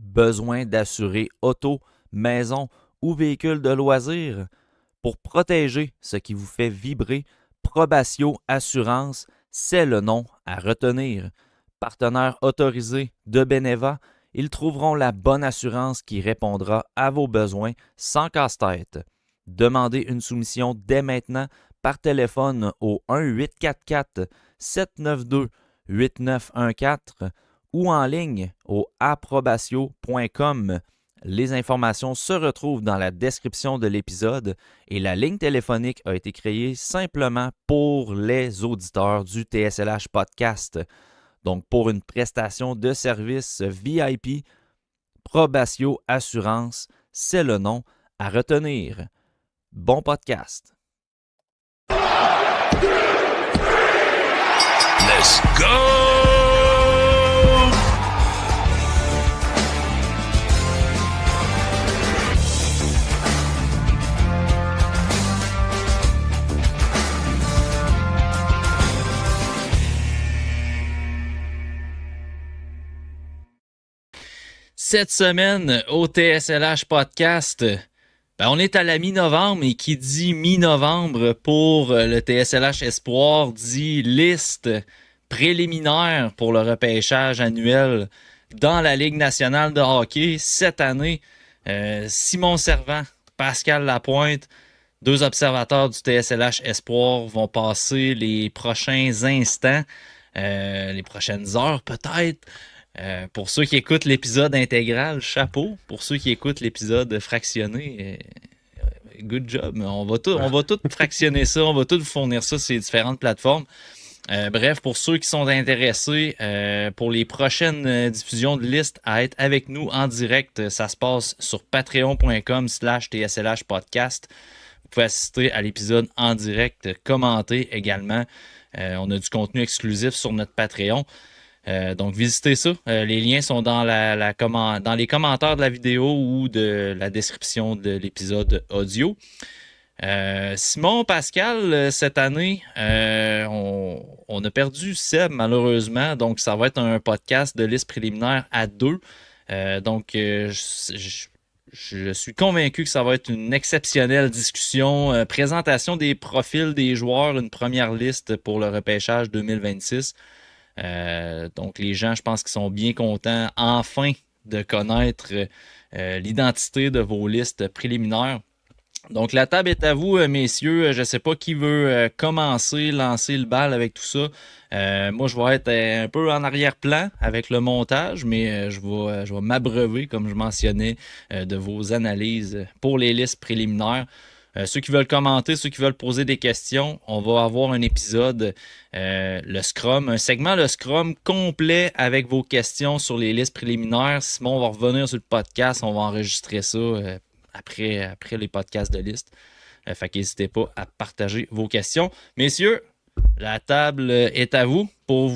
Besoin d'assurer auto, maison ou véhicule de loisirs? Pour protéger ce qui vous fait vibrer, Probatio Assurance, c'est le nom à retenir. Partenaire autorisé de Beneva, ils trouveront la bonne assurance qui répondra à vos besoins sans casse-tête. Demandez une soumission dès maintenant par téléphone au 1-844-792-8914 ou en ligne au approbatio.com. Les informations se retrouvent dans la description de l'épisode et la ligne téléphonique a été créée simplement pour les auditeurs du TSLH Podcast. Donc, pour une prestation de service VIP, Probatio Assurance, c'est le nom à retenir. Bon podcast! Let's go! Cette semaine, au TSLH Podcast, on est à la mi-novembre et qui dit mi-novembre pour le TSLH Espoir dit liste préliminaire pour le repêchage annuel dans la Ligue nationale de hockey. Cette année, Simon Servant, Pascal Lapointe, deux observateurs du TSLH Espoir vont passer les prochains instants, les prochaines heures peut-être. Pour ceux qui écoutent l'épisode intégral, chapeau. Pour ceux qui écoutent l'épisode fractionné, good job. On va tout fractionner ça, on va tout vous fournir ça sur les différentes plateformes. Bref, pour ceux qui sont intéressés pour les prochaines diffusions de liste à être avec nous en direct, ça se passe sur patreon.com/TSLH podcast. Vous pouvez assister à l'épisode en direct, commenter également. On a du contenu exclusif sur notre Patreon. Donc, visitez ça. Les liens sont dans dans les commentaires de la vidéo ou de la description de l'épisode audio. Simon, Pascal, cette année, on a perdu Seb, malheureusement. Donc, ça va être un podcast de liste préliminaire à deux. Je suis convaincu que ça va être une exceptionnelle discussion. Présentation des profils des joueurs, une première liste pour le repêchage 2026. Donc les gens, je pense qu'ils sont bien contents enfin de connaître l'identité de vos listes préliminaires. Donc la table est à vous, messieurs. Je ne sais pas qui veut commencer, lancer le bal avec tout ça. Moi, je vais être un peu en arrière-plan avec le montage, mais je vais m'abreuver, comme je mentionnais, de vos analyses pour les listes préliminaires. Ceux qui veulent commenter, ceux qui veulent poser des questions, on va avoir un épisode, le Scrum, un segment le Scrum complet avec vos questions sur les listes préliminaires. Simon, on va revenir sur le podcast, on va enregistrer ça après les podcasts de liste. Fait qu'hésitez pas à partager vos questions. Messieurs, la table est à vous pour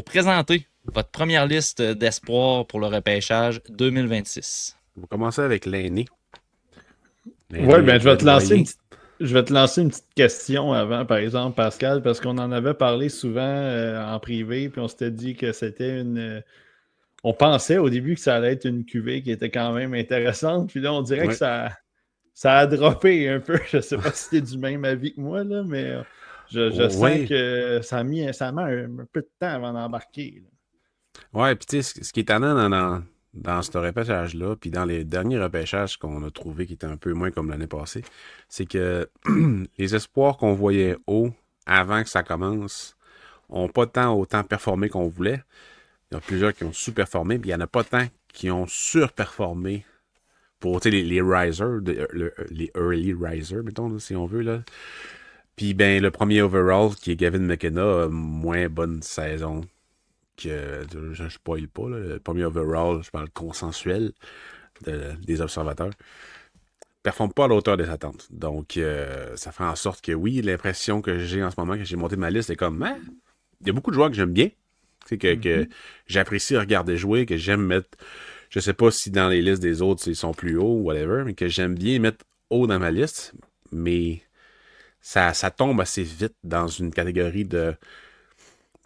présenter votre première liste d'espoir pour le repêchage 2026. On va commencer avec l'aîné. Oui, je vais te lancer une petite question avant, par exemple, Pascal, parce qu'on en avait parlé souvent en privé, puis on s'était dit que c'était on pensait au début que ça allait être une cuvée qui était quand même intéressante, puis là, on dirait que ça a droppé un peu. Je ne sais pas si tu es du même avis que moi, là, mais je sens que ça a mis un peu de temps avant d'embarquer. Oui, puis tu sais, ce qui est étonnant dans ce repêchage-là, puis dans les derniers repêchages qu'on a trouvés qui étaient un peu moins comme l'année passée, c'est que les espoirs qu'on voyait haut avant que ça commence n'ont pas autant performé qu'on voulait. Il y en a plusieurs qui ont sous-performé, puis il n'y en a pas tant qui ont surperformé pour les risers, les early risers, mettons, là, si on veut. Là. Puis le premier overall, qui est Gavin McKenna, a moins bonne saison. Je ne spoil pas, là. Le premier overall, je parle consensuel des observateurs, performe pas à la hauteur des attentes. Donc, ça fait en sorte que oui, l'impression que j'ai en ce moment, que j'ai monté ma liste, c'est comme, il y a beaucoup de joueurs que j'aime bien, que j'apprécie regarder jouer, que j'aime mettre, je sais pas si dans les listes des autres, ils sont plus hauts ou whatever, mais que j'aime bien mettre haut dans ma liste, mais ça tombe assez vite dans une catégorie de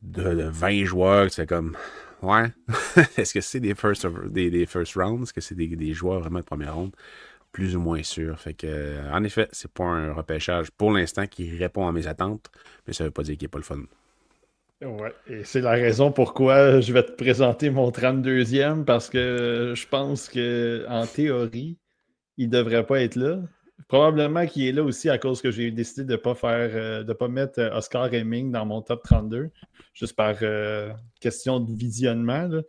20 joueurs, c'est comme Ouais. Est-ce que c'est des first rounds? Est-ce que c'est des joueurs vraiment de première ronde? Plus ou moins sûr. Fait que, en effet, c'est pas un repêchage pour l'instant qui répond à mes attentes, mais ça veut pas dire qu'il n'est pas le fun. Ouais, et c'est la raison pourquoi je vais te présenter mon 32e, parce que je pense que en théorie, il devrait pas être là. Probablement qu'il est là aussi à cause que j'ai décidé de pas mettre Oscar Hemming dans mon top 32, juste par question de visionnement, là.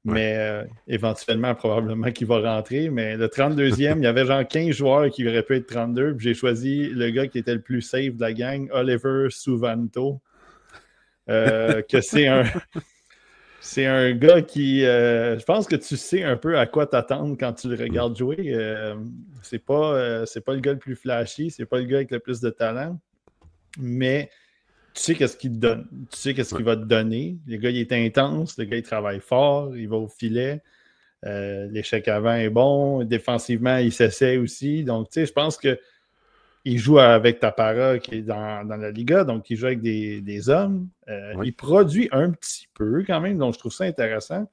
Ouais. Mais éventuellement, probablement qu'il va rentrer. Mais le 32e, il y avait genre 15 joueurs qui auraient pu être 32. Puis j'ai choisi le gars qui était le plus safe de la gang, Oliver Suvanto. Que c'est un gars qui... je pense que tu sais un peu à quoi t'attendre quand tu le regardes jouer. C'est pas le gars le plus flashy, c'est pas le gars avec le plus de talent. Mais tu sais qu'est-ce qu'il te donne. Tu sais qu'est-ce qu'il va te donner. Le gars, il est intense. Le gars, il travaille fort. Il va au filet. L'échec avant est bon. Défensivement, il s'essaie aussi. Donc, tu sais, je pense que il joue avec Tapara qui est dans la Liga, donc il joue avec des hommes. Oui. Il produit un petit peu quand même, donc je trouve ça intéressant.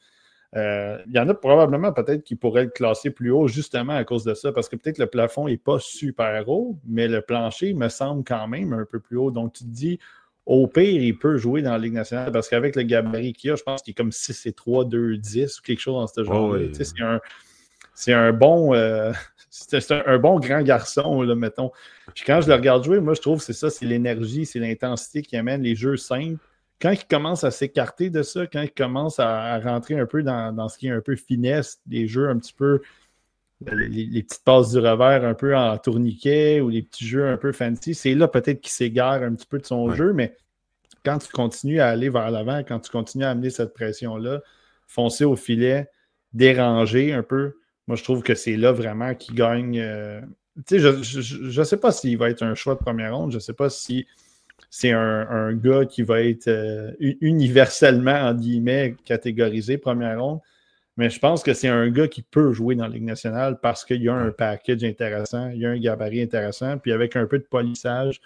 Il y en a probablement peut-être qui pourraient le classer plus haut justement à cause de ça, parce que peut-être le plafond n'est pas super haut, mais le plancher me semble quand même un peu plus haut. Donc tu te dis, au pire, il peut jouer dans la Ligue nationale, parce qu'avec le gabarit qu'il a, je pense qu'il est comme 6'3", 2'10" ou quelque chose dans ce genre-là. Oui. Tu sais, c'est un bon... c'est un bon grand garçon, là, mettons. Puis quand je le regarde jouer, moi, je trouve que c'est ça, c'est l'énergie, c'est l'intensité qui amène les jeux simples. Quand il commence à s'écarter de ça, quand il commence à rentrer un peu dans ce qui est un peu finesse, des jeux un petit peu, les petites passes du revers un peu en tourniquet ou les petits jeux un peu fancy, c'est là peut-être qu'il s'égare un petit peu de son jeu, mais quand tu continues à aller vers l'avant, quand tu continues à amener cette pression-là, foncer au filet, déranger un peu, moi, je trouve que c'est là vraiment qu'il gagne. Tu sais, je ne sais pas s'il va être un choix de première ronde. Je ne sais pas si c'est un gars qui va être universellement, en guillemets, catégorisé première ronde. Mais je pense que c'est un gars qui peut jouer dans la Ligue nationale parce qu'il y a un package intéressant, il y a un gabarit intéressant. Puis avec un peu de polissage,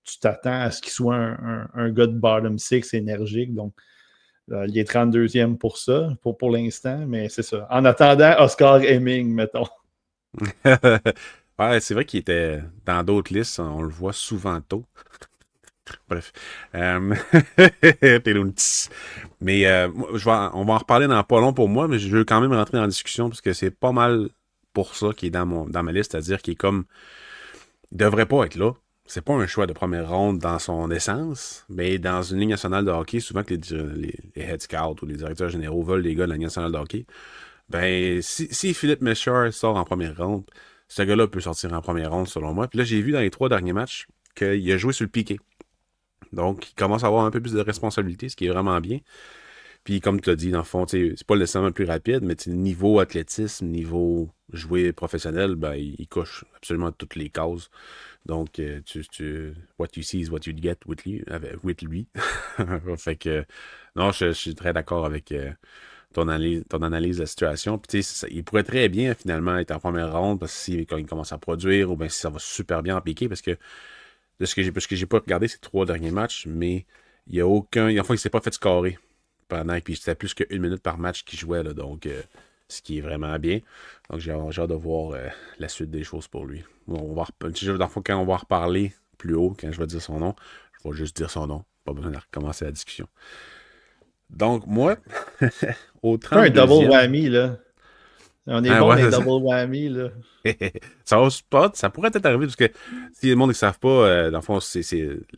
tu t'attends à ce qu'il soit un gars de bottom six énergique. Donc, il est 32e pour ça, pour l'instant, mais c'est ça. En attendant, Oscar Hemming, mettons. Ouais, c'est vrai qu'il était dans d'autres listes, on le voit souvent tôt. Bref. Mais on va en reparler dans pas long pour moi, mais je veux quand même rentrer dans la discussion parce que c'est pas mal pour ça qui est dans ma liste, c'est-à-dire qu'il est comme... Il devrait pas être là. C'est pas un choix de première ronde dans son essence, mais dans une ligne nationale de hockey, souvent que les head scouts ou les directeurs généraux veulent les gars de la ligne nationale de hockey, ben, si Philippe Méchard sort en première ronde, ce gars-là peut sortir en première ronde, selon moi. Puis là, j'ai vu dans les 3 derniers matchs qu'il a joué sur le piqué. Donc, il commence à avoir un peu plus de responsabilité, ce qui est vraiment bien. Puis, comme tu l'as dit, dans le fond, c'est pas nécessairement le plus rapide, mais niveau athlétisme, niveau jouer professionnel, ben, il coche absolument toutes les cases. Donc, what you see is what you get with lui. Fait que, non, je suis très d'accord avec ton analyse de la situation. Puis, tu sais, il pourrait très bien, finalement, être en première ronde, parce que quand il commence à produire, ou bien si ça va super bien en piqué, parce que parce que j'ai pas regardé ces 3 derniers matchs, mais il y a aucun. Enfin, il s'est pas fait scorer pendant, puis c'était plus que 1 minute par match qu'il jouait, là, donc ce qui est vraiment bien. Donc j'ai hâte de voir la suite des choses pour lui. Bon, quand on va reparler plus haut, quand je vais dire son nom, je vais juste dire son nom. Pas besoin de recommencer la discussion. Donc, moi, au 32e... un double whammy, là. On est bon les double whammy, là. Ça pourrait peut-être arriver, parce que si le monde ne savent pas, dans le fond,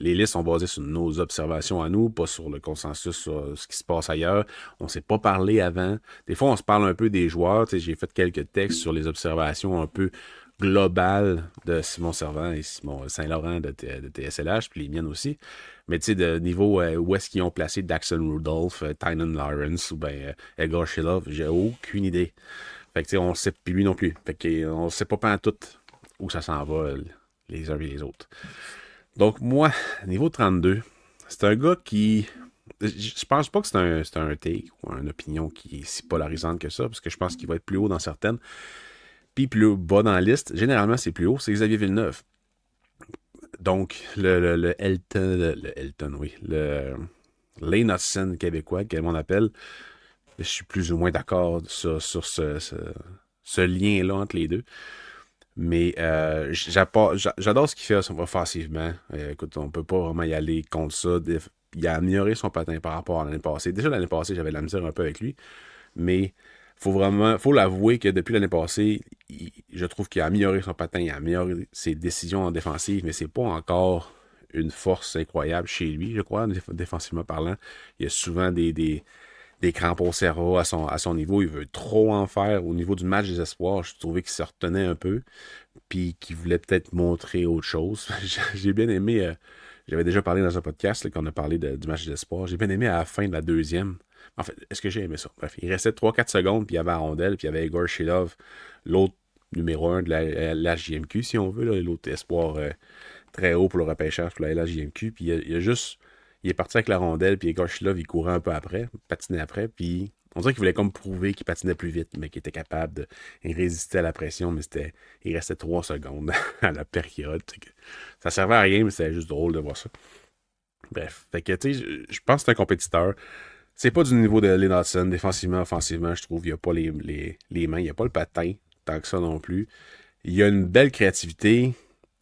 les listes sont basées sur nos observations à nous, pas sur le consensus sur ce qui se passe ailleurs. On ne s'est pas parlé avant. Des fois, on se parle un peu des joueurs. J'ai fait quelques textes sur les observations un peu globales de Simon Servant et Simon Saint-Laurent de TSLH, puis les miennes aussi. Mais tu sais, de niveau où est-ce qu'ils ont placé Daxon Rudolph, Tynan Lawrence ou bien Egor Shilov, j'ai aucune idée. Fait que tu sais, on sait, puis lui non plus. Fait que on sait pas pas tout où ça s'en va, les uns et les autres. Donc moi, niveau 32, c'est un gars qui... Je pense pas que c'est un take ou une opinion qui est si polarisante que ça, parce que je pense qu'il va être plus haut dans certaines, puis plus bas dans la liste. Généralement, c'est plus haut, c'est Xavier Villeneuve. Donc, le Elton, oui, le Lane Hudson québécois, comme on appelle, je suis plus ou moins d'accord sur ce lien-là entre les deux. Mais j'adore ce qu'il fait offensivement. Écoute, on peut pas vraiment y aller contre ça. Il a amélioré son patin par rapport à l'année passée. Déjà, l'année passée, j'avais de la misère un peu avec lui. Mais faut l'avouer que depuis l'année passée, je trouve qu'il a amélioré son patin, il a amélioré ses décisions en défensive, mais c'est pas encore une force incroyable chez lui, je crois, défensivement parlant. Il y a souvent des crampes au cerveau à son niveau. Il veut trop en faire. Au niveau du match des espoirs, je trouvais qu'il se retenait un peu, puis qu'il voulait peut-être montrer autre chose. J'ai bien aimé, j'avais déjà parlé dans un podcast, là, quand on a parlé du match des espoirs, j'ai bien aimé à la fin de la deuxième. En fait, est-ce que j'ai aimé ça? Bref, il restait 3-4 secondes, puis il y avait la rondelle, puis il y avait Igor Shilov, l'autre numéro 1 de la LHJMQ, si on veut, l'autre espoir très haut pour le repêchage pour la LHJMQ, puis il est parti avec la rondelle, puis Igor Shilov, il courait un peu après, patinait après, puis on dirait qu'il voulait comme prouver qu'il patinait plus vite, mais qu'il était capable de résister à la pression, mais il restait 3 secondes à la période. Ça servait à rien, mais c'était juste drôle de voir ça. Bref, fait que, tu sais, je pense que c'est un compétiteur. C'est pas du niveau de Lynn Hudson, défensivement, offensivement, je trouve. Il n'y a pas les mains, il n'y a pas le patin, tant que ça non plus. Il a une belle créativité,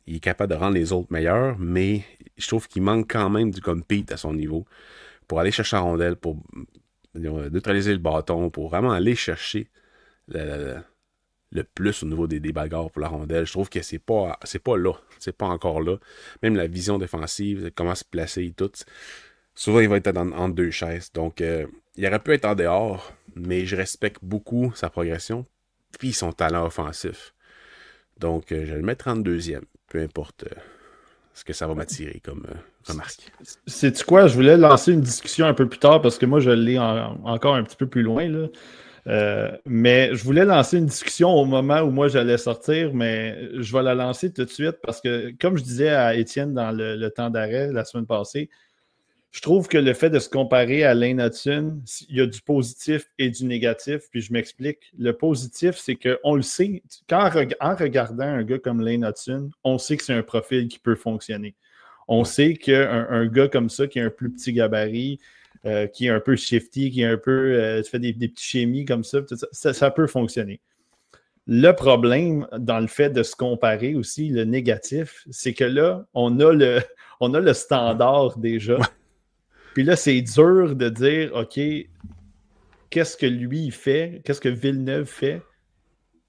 il est capable de rendre les autres meilleurs, mais je trouve qu'il manque quand même du compete à son niveau pour aller chercher la rondelle, pour neutraliser le bâton, pour vraiment aller chercher le plus au niveau des bagarres pour la rondelle. Je trouve que c'est pas là, c'est pas encore là. Même la vision défensive, comment se placer et tout. Souvent, il va être entre deux chaises. Donc, il aurait pu être en dehors, mais je respecte beaucoup sa progression puis son talent offensif. Donc, je vais le mettre en deuxième, peu importe ce que ça va m'attirer comme remarque. Sais-tu quoi? Je voulais lancer une discussion un peu plus tard parce que moi, je l'ai encore un petit peu plus loin, là. Mais je voulais lancer une discussion au moment où moi j'allais sortir, mais je vais la lancer tout de suite parce que, comme je disais à Étienne dans le temps d'arrêt la semaine passée, je trouve que le fait de se comparer à Lane Hudson, il y a du positif et du négatif, puis je m'explique. Le positif, c'est qu'on le sait, en regardant un gars comme Lane Hudson, on sait que c'est un profil qui peut fonctionner. On sait qu'un gars comme ça, qui a un plus petit gabarit, qui est un peu shifty, qui est un peu tu fais des petits chimies comme ça peut fonctionner. Le problème dans le fait de se comparer aussi, le négatif, c'est que là, on a le standard déjà. Puis là, c'est dur de dire, OK, qu'est-ce que lui il fait, qu'est-ce que Villeneuve fait,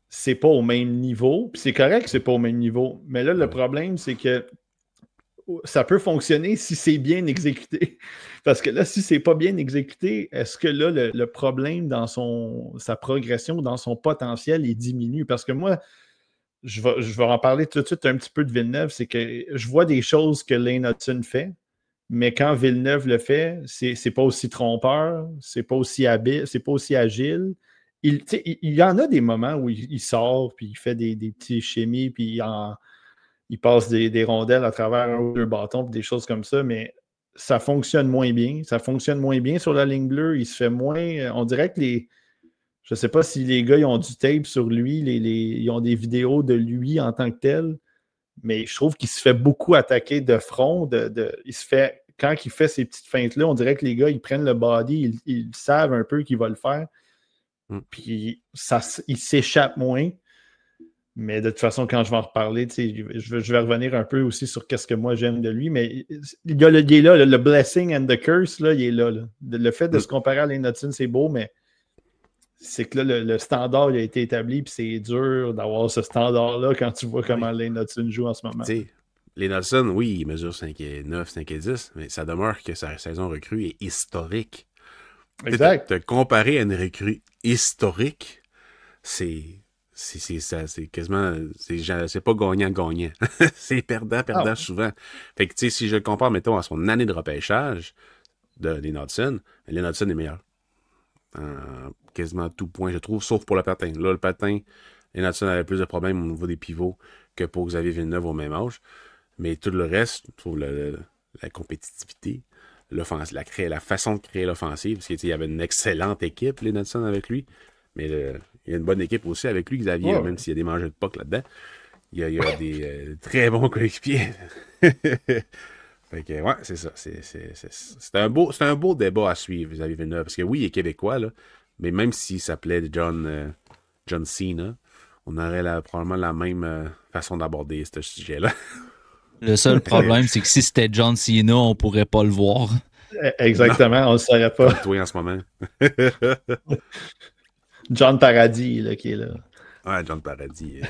c'est pas au même niveau. Puis c'est correct que c'est pas au même niveau. Mais là, le problème, c'est que ça peut fonctionner si c'est bien exécuté. Parce que là, si c'est pas bien exécuté, est-ce que là, le problème dans sa progression, dans son potentiel, il diminue? Parce que moi, je vais en parler tout de suite un petit peu de Villeneuve, c'est que je vois des choses que Lane Hudson fait, mais quand Villeneuve le fait, c'est pas aussi trompeur, c'est pas aussi habile, c'est pas aussi agile. Il y en a des moments où il sort, puis il fait des petits chimies, puis il passe des rondelles à travers un ou deux bâtons, puis des choses comme ça, mais ça fonctionne moins bien. Ça fonctionne moins bien sur la ligne bleue. Il se fait moins... On dirait que je ne sais pas si les gars ils ont du tape sur lui, ils ont des vidéos de lui en tant que tel, mais je trouve qu'il se fait beaucoup attaquer de front. Quand il fait ces petites feintes-là, on dirait que les gars, ils prennent le body, ils savent un peu qu'il va le faire. Puis il s'échappe moins. Mais de toute façon, quand je vais en reparler, je vais revenir un peu aussi sur qu'est-ce que moi j'aime de lui. Mais il est là, le blessing and the curse, là, il est là. Le fait de se comparer à Lane Hudson, c'est beau, mais c'est que là, le standard il a été établi, puis c'est dur d'avoir ce standard-là quand tu vois comment Lane Hudson joue en ce moment. Lane Hudson, oui, il mesure 5,9, 5,10, mais ça demeure que sa saison recrue est historique. Exact. Te comparer à une recrue historique, c'est quasiment... C'est pas gagnant-gagnant. C'est perdant souvent. Fait que, tu sais, si je le compare, mettons, à son année de repêchage de Lane Hudson, Lane Hudson est meilleur. Quasiment à tout point, je trouve, sauf pour le patin. Là, le patin, Lane Hudson avait plus de problèmes au niveau des pivots que pour Xavier Villeneuve au même âge. Mais tout le reste, je trouve la compétitivité, la façon de créer l'offensive, parce qu'il y avait une excellente équipe, Lane Hudson, avec lui. Mais il y a une bonne équipe aussi avec lui, Xavier, même s'il y a des mangeurs de puck là-dedans. Il y a des très bons coéquipiers. Fait que, ouais, c'est ça. C'est un beau débat à suivre, Xavier Villeneuve. Parce que oui, il est québécois, là, Mais même s'il s'appelait John Cena, on aurait probablement la même façon d'aborder ce sujet-là. Le seul problème, c'est que si c'était John Cena, on pourrait pas le voir. Exactement, on le saurait pas. Comme toi en ce moment. John Paradis, là, qui est là. Ouais, John Paradis.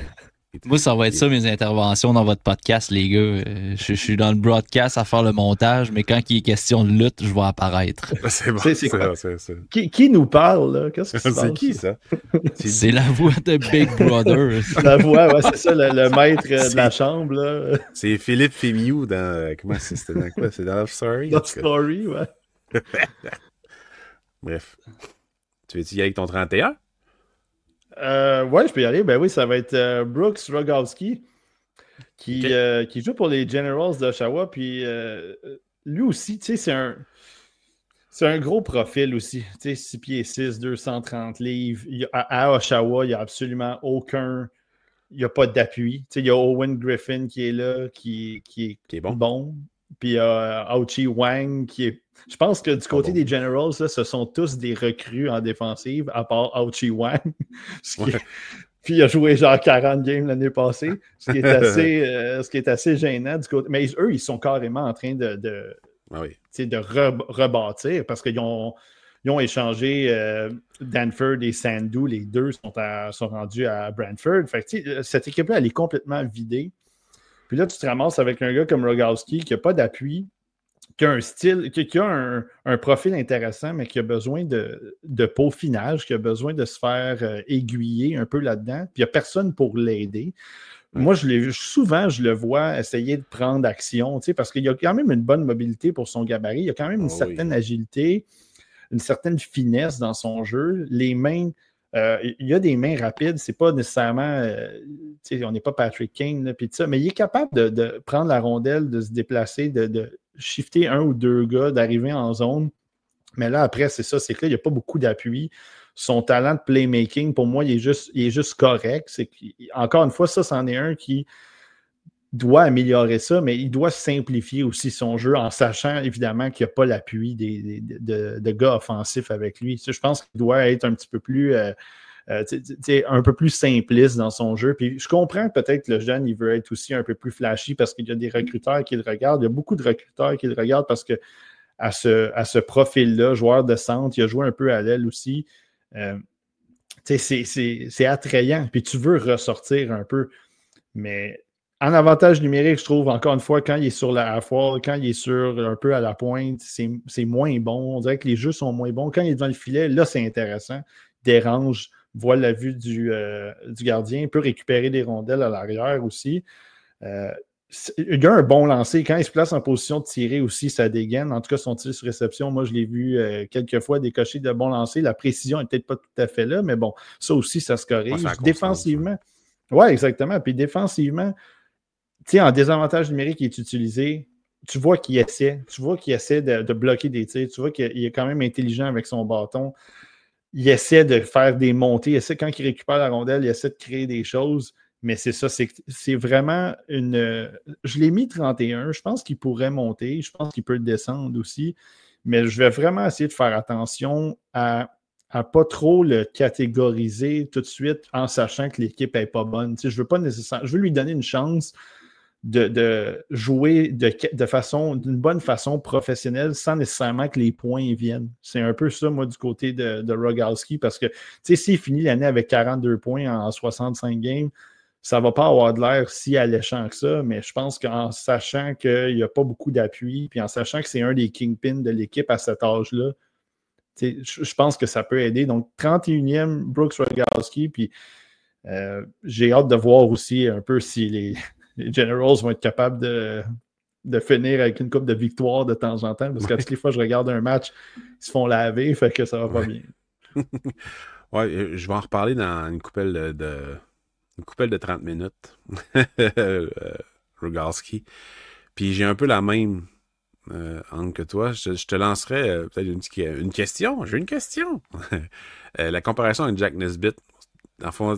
Moi, ça va être ça, mes interventions dans votre podcast, les gars. Je suis dans le broadcast à faire le montage, mais quand il est question de lutte, je vais apparaître. C'est bon. C'est Qui nous parle, là? Qu'est-ce qui se passe? C'est qui, ça? C'est la voix de Big Brother. La voix, ouais, c'est ça, le maître de la chambre, là. C'est Philippe Fémiou dans... Comment c'était dans quoi? C'est dans Love Story? Love Story, ouais. Bref. Tu veux-tu y aller avec ton 31? Ouais, je peux y aller. Ben oui, ça va être Brooks Rogowski qui joue pour les Generals d'Oshawa. Puis lui aussi, tu sais, c'est un gros profil aussi. Tu sais, 6 pieds 6, 230 livres. À Oshawa, il n'y a absolument aucun. Il n'y a pas d'appui. Tu sais, il y a Owen Griffin qui est là, qui est bon. Puis il y a Aochi Wang qui est. Je pense que du côté des Generals, là, ce sont tous des recrues en défensive, à part Aochi Wang. Puis il a joué genre 40 games l'année passée, ce qui est assez gênant du côté. Mais eux, ils sont carrément en train de rebâtir parce qu'ils ont échangé Danford et Sandu. Les deux sont rendus à Brantford. Fait que, cette équipe-là, elle est complètement vidée. Puis là, tu te ramasses avec un gars comme Rogowski qui n'a pas d'appui, qui a un style, qui a un profil intéressant, mais qui a besoin de peaufinage, qui a besoin de se faire aiguiller un peu là-dedans. Puis il n'y a personne pour l'aider. Moi, souvent, je le vois essayer de prendre action, parce qu'il y a quand même une bonne mobilité pour son gabarit. Il y a quand même une certaine agilité, une certaine finesse dans son jeu. Les mains... il y a des mains rapides, c'est pas nécessairement, on n'est pas Patrick Kane, là, mais il est capable de prendre la rondelle, de se déplacer, de shifter un ou deux gars, d'arriver en zone. Mais là, après, c'est ça, c'est que là, il n'y a pas beaucoup d'appui. Son talent de playmaking, pour moi, il est juste correct. Encore une fois, ça, c'en est un qui doit améliorer ça, mais il doit simplifier aussi son jeu en sachant évidemment qu'il n'y a pas l'appui de gars offensifs avec lui. Je pense qu'il doit être un petit peu plus un peu plus simpliste dans son jeu. Puis je comprends peut-être que le jeune, il veut être aussi un peu plus flashy parce qu'il y a des recruteurs qui le regardent. Il y a beaucoup de recruteurs qui le regardent parce que à ce profil-là, joueur de centre, il a joué un peu à l'aile aussi. C'est attrayant. Puis tu veux ressortir un peu. Mais en avantage numérique, je trouve, encore une fois, quand il est sur la foire, quand il est un peu à la pointe, c'est moins bon. On dirait que les jeux sont moins bons. Quand il est devant le filet, là, c'est intéressant. Dérange, voit la vue du gardien, peut récupérer des rondelles à l'arrière aussi. Il a un bon lancer. Quand il se place en position de tirer aussi, ça dégaine. En tout cas, son tir sur réception, moi, je l'ai vu quelques fois décocher de bons lancers. La précision n'est peut-être pas tout à fait là, mais bon, ça aussi, ça se corrige. Défensivement, oui, exactement. Puis défensivement, en désavantage numérique, il est utilisé. Tu vois qu'il essaie. Tu vois qu'il essaie de bloquer des tirs. Tu vois qu'il est quand même intelligent avec son bâton. Il essaie de faire des montées. Quand il récupère la rondelle, il essaie de créer des choses. Mais c'est ça, c'est vraiment une... Je l'ai mis 31. Je pense qu'il pourrait monter. Je pense qu'il peut descendre aussi. Mais je vais vraiment essayer de faire attention à pas trop le catégoriser tout de suite en sachant que l'équipe n'est pas bonne. Je veux pas nécessairement... Je veux lui donner une chance de jouer d'une bonne façon professionnelle sans nécessairement que les points viennent. C'est un peu ça, moi, du côté de Rogowski, parce que s'il finit l'année avec 42 points en 65 games, ça ne va pas avoir de l'air si alléchant que ça, mais je pense qu'en sachant qu'il n'y a pas beaucoup d'appui, puis en sachant que c'est un des kingpins de l'équipe à cet âge-là, je pense que ça peut aider. Donc, 31e, Brooks Rogowski, puis j'ai hâte de voir aussi un peu si les Generals vont être capables de finir avec une coupe de victoire de temps en temps, parce que toutes les fois que je regarde un match, ils se font laver, fait que ça va pas bien. Ouais, je vais en reparler dans une coupelle de 30 minutes. Rogowski. Puis j'ai un peu la même angle que toi. Je te lancerai peut-être une question. J'ai une question. La comparaison avec Jack Nesbitt. En fond,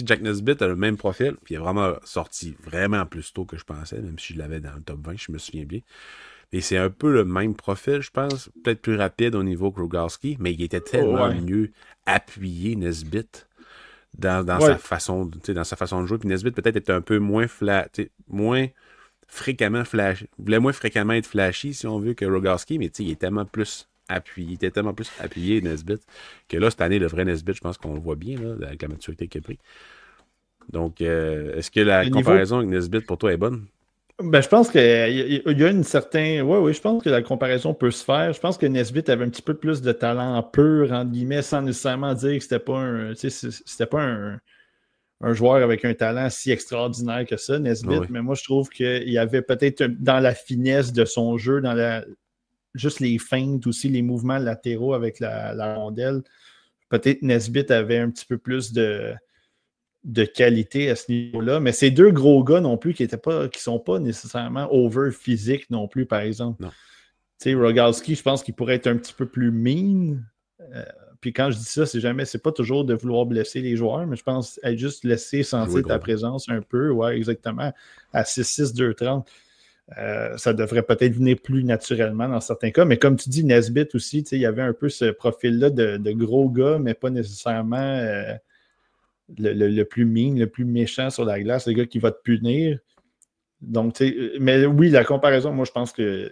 Jack Nesbitt a le même profil, puis il est vraiment sorti vraiment plus tôt que je pensais, même si je l'avais dans le top 20, je me souviens bien. Et c'est un peu le même profil, je pense. Peut-être plus rapide au niveau que Rogowski, mais il était tellement mieux appuyé, Nesbitt, dans sa façon, dans sa façon de jouer. Puis Nesbitt peut-être était un peu moins moins fréquemment flash. Il voulait moins fréquemment être flashy, si on veut, que Rogowski, mais il est tellement plus appuyé. Il était tellement plus appuyé, Nesbitt, que là, cette année, le vrai Nesbitt, je pense qu'on le voit bien, là, avec la maturité qu'il a pris. Donc, est-ce que la comparaison avec Nesbitt, pour toi, est bonne? Ben, je pense qu'il y a une certaine. Oui, je pense que la comparaison peut se faire. Je pense que Nesbitt avait un petit peu plus de talent pur, entre guillemets, sans nécessairement dire que c'était pas un joueur avec un talent si extraordinaire que ça, Nesbitt. Mais moi, je trouve qu'il y avait peut-être dans la finesse de son jeu, juste les feintes aussi, les mouvements latéraux avec la rondelle. Peut-être Nesbitt avait un petit peu plus de qualité à ce niveau-là. Mais ces deux gros gars non plus qui sont pas nécessairement over physique non plus, par exemple. Non. Tu sais, Rogowski, je pense qu'il pourrait être un petit peu plus mean. Puis quand je dis ça, c'est pas toujours de vouloir blesser les joueurs, mais je pense être juste laisser sentir ta présence un peu, ouais, exactement, à 6'6", 2'30". Ça devrait peut-être venir plus naturellement dans certains cas. Mais comme tu dis, Nesbitt aussi, il y avait un peu ce profil-là de gros gars, mais pas nécessairement le plus mean, le plus méchant sur la glace, le gars qui va te punir. Donc, mais oui, la comparaison, moi, je pense que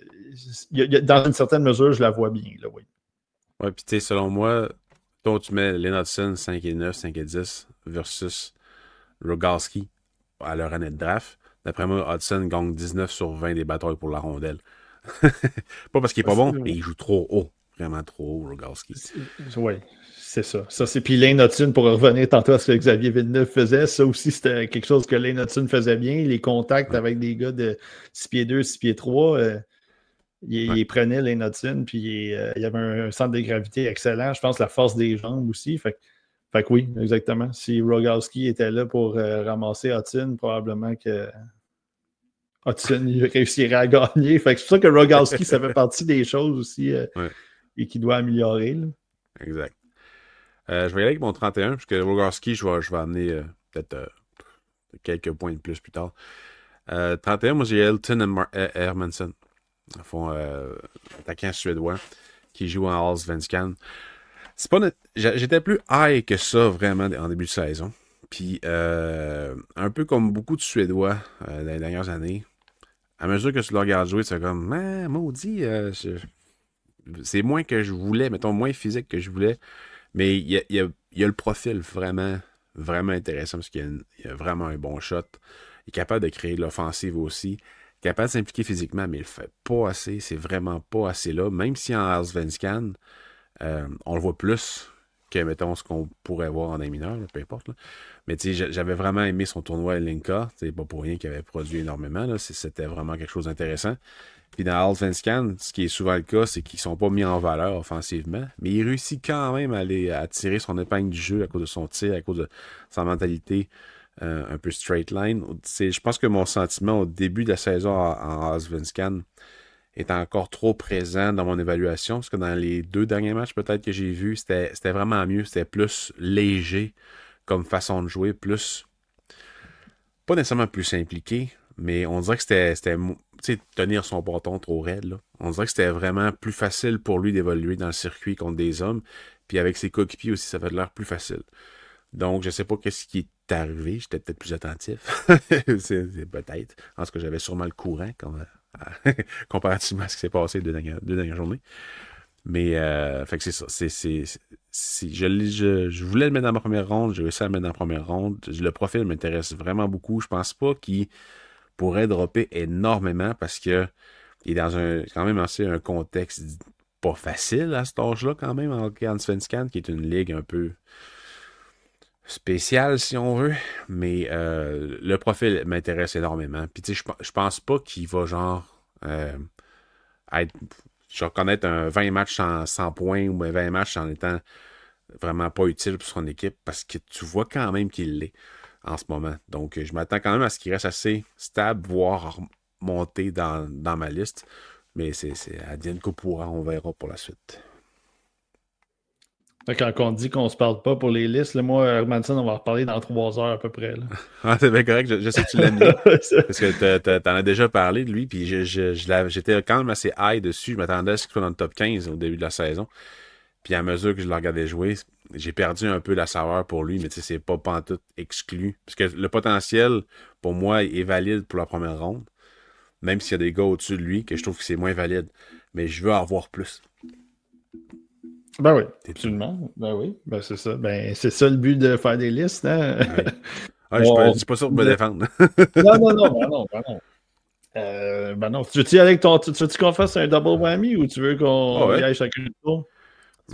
dans une certaine mesure, je la vois bien. Là, oui. Ouais, puis tu sais, selon moi, toi, tu mets Lynn Hudson 5-9, 5-10 versus Rogowski à leur année de draft. D'après moi, Hudson gagne 19 sur 20 des batailles pour la rondelle. Pas parce qu'il est pas bon, mais il joue trop haut. Vraiment trop haut, Rogowski. Oui, c'est ça. Puis Lane Hudson, pour revenir tantôt à ce que Xavier Villeneuve faisait, ça aussi, c'était quelque chose que Lane Hudson faisait bien. Les contacts avec des gars de 6 pieds 2, 6 pieds 3, il prenait Lane Hudson, puis il y avait un centre de gravité excellent. Je pense la force des jambes aussi. Fait que oui, exactement. Si Rogowski était là pour ramasser Hudson, probablement que Hudson il réussirait à gagner. Fait que c'est pour ça que Rogowski, ça fait partie des choses aussi et qu'il doit améliorer. Là. Exact. Je vais y aller avec mon 31, puisque Rogowski, je vais amener peut-être quelques points de plus tard. 31, moi j'ai Elton Hermansson, au fond, attaquant suédois, qui joue en Allsvenskan. J'étais plus high que ça vraiment en début de saison. Puis un peu comme beaucoup de Suédois dans les dernières années, à mesure que tu le regardes jouer, c'est comme maudit, c'est moins que je voulais, mettons moins physique que je voulais. Mais il y a le profil vraiment, vraiment intéressant parce qu'il y a vraiment un bon shot. Il est capable de créer de l'offensive aussi. Il est capable de s'impliquer physiquement, mais il le fait pas assez. C'est vraiment pas assez là. Même si en Allsvenskan, on le voit plus que, mettons, ce qu'on pourrait voir en un mineur, peu importe. Là. Mais tu sais, j'avais vraiment aimé son tournoi à Linka. C'est pas pour rien qu'il avait produit énormément. Là. C'était vraiment quelque chose d'intéressant. Puis dans Allsvenskan, ce qui est souvent le cas, c'est qu'ils sont pas mis en valeur offensivement, mais il réussit quand même à tirer son épingle du jeu à cause de son tir, à cause de sa mentalité un peu straight line. Je pense que mon sentiment au début de la saison en Allsvenskan est encore trop présent dans mon évaluation, parce que dans les 2 derniers matchs peut-être que j'ai vus, c'était vraiment mieux, c'était plus léger comme façon de jouer, pas nécessairement plus impliqué, mais on dirait que c'était tenir son bâton trop raide. Là. On dirait que c'était vraiment plus facile pour lui d'évoluer dans le circuit contre des hommes. Puis avec ses coéquipiers aussi, ça fait de l'air plus facile. Donc, je sais pas qu'est-ce qui est arrivé. J'étais peut-être plus attentif. c'est peut-être. En tout cas, j'avais sûrement le courant comparativement à ce qui s'est passé les 2 dernières journées. Mais, fait que c'est ça. Je voulais le mettre dans ma première ronde. J'ai réussi à le mettre dans la première ronde. Le profil m'intéresse vraiment beaucoup. Je pense pas qu'il pourrait dropper énormément parce que il est dans quand même assez un contexte pas facile à cet âge-là quand même en Allsvenskan, qui est une ligue un peu spéciale si on veut, mais le profil m'intéresse énormément. Puis tu sais, je pense pas qu'il va connaître un 20 matchs sans points ou un 20 matchs en étant vraiment pas utile pour son équipe parce que tu vois quand même qu'il l'est en ce moment. Donc, je m'attends quand même à ce qu'il reste assez stable, voire monter dans ma liste. Mais c'est advienne que pourra, on verra pour la suite. Quand on dit qu'on se parle pas pour les listes, là, moi, Hermanson, on va en reparler dans 3 heures à peu près. Là. Ah, c'est bien correct, je sais que tu l'aimes bien. Parce que t'en as déjà parlé de lui, puis j'étais quand même assez high dessus. Je m'attendais à ce qu'il soit dans le top 15 au début de la saison. Puis à mesure que je le regardais jouer, j'ai perdu un peu la saveur pour lui, mais tu sais, c'est pas pantoute exclu. Parce que le potentiel, pour moi, est valide pour la première ronde. Même s'il y a des gars au-dessus de lui, que je trouve que c'est moins valide. Mais je veux en voir plus. Ben oui, absolument. Ben oui, ben c'est ça. Ben c'est ça le but de faire des listes. Hein? Ouais. Je suis pas sûr de me défendre. Ben non. Tu veux-tu aller avec ton. Tu veux-tu qu'on fasse un double whammy ou tu veux qu'on y aille chacun le tour?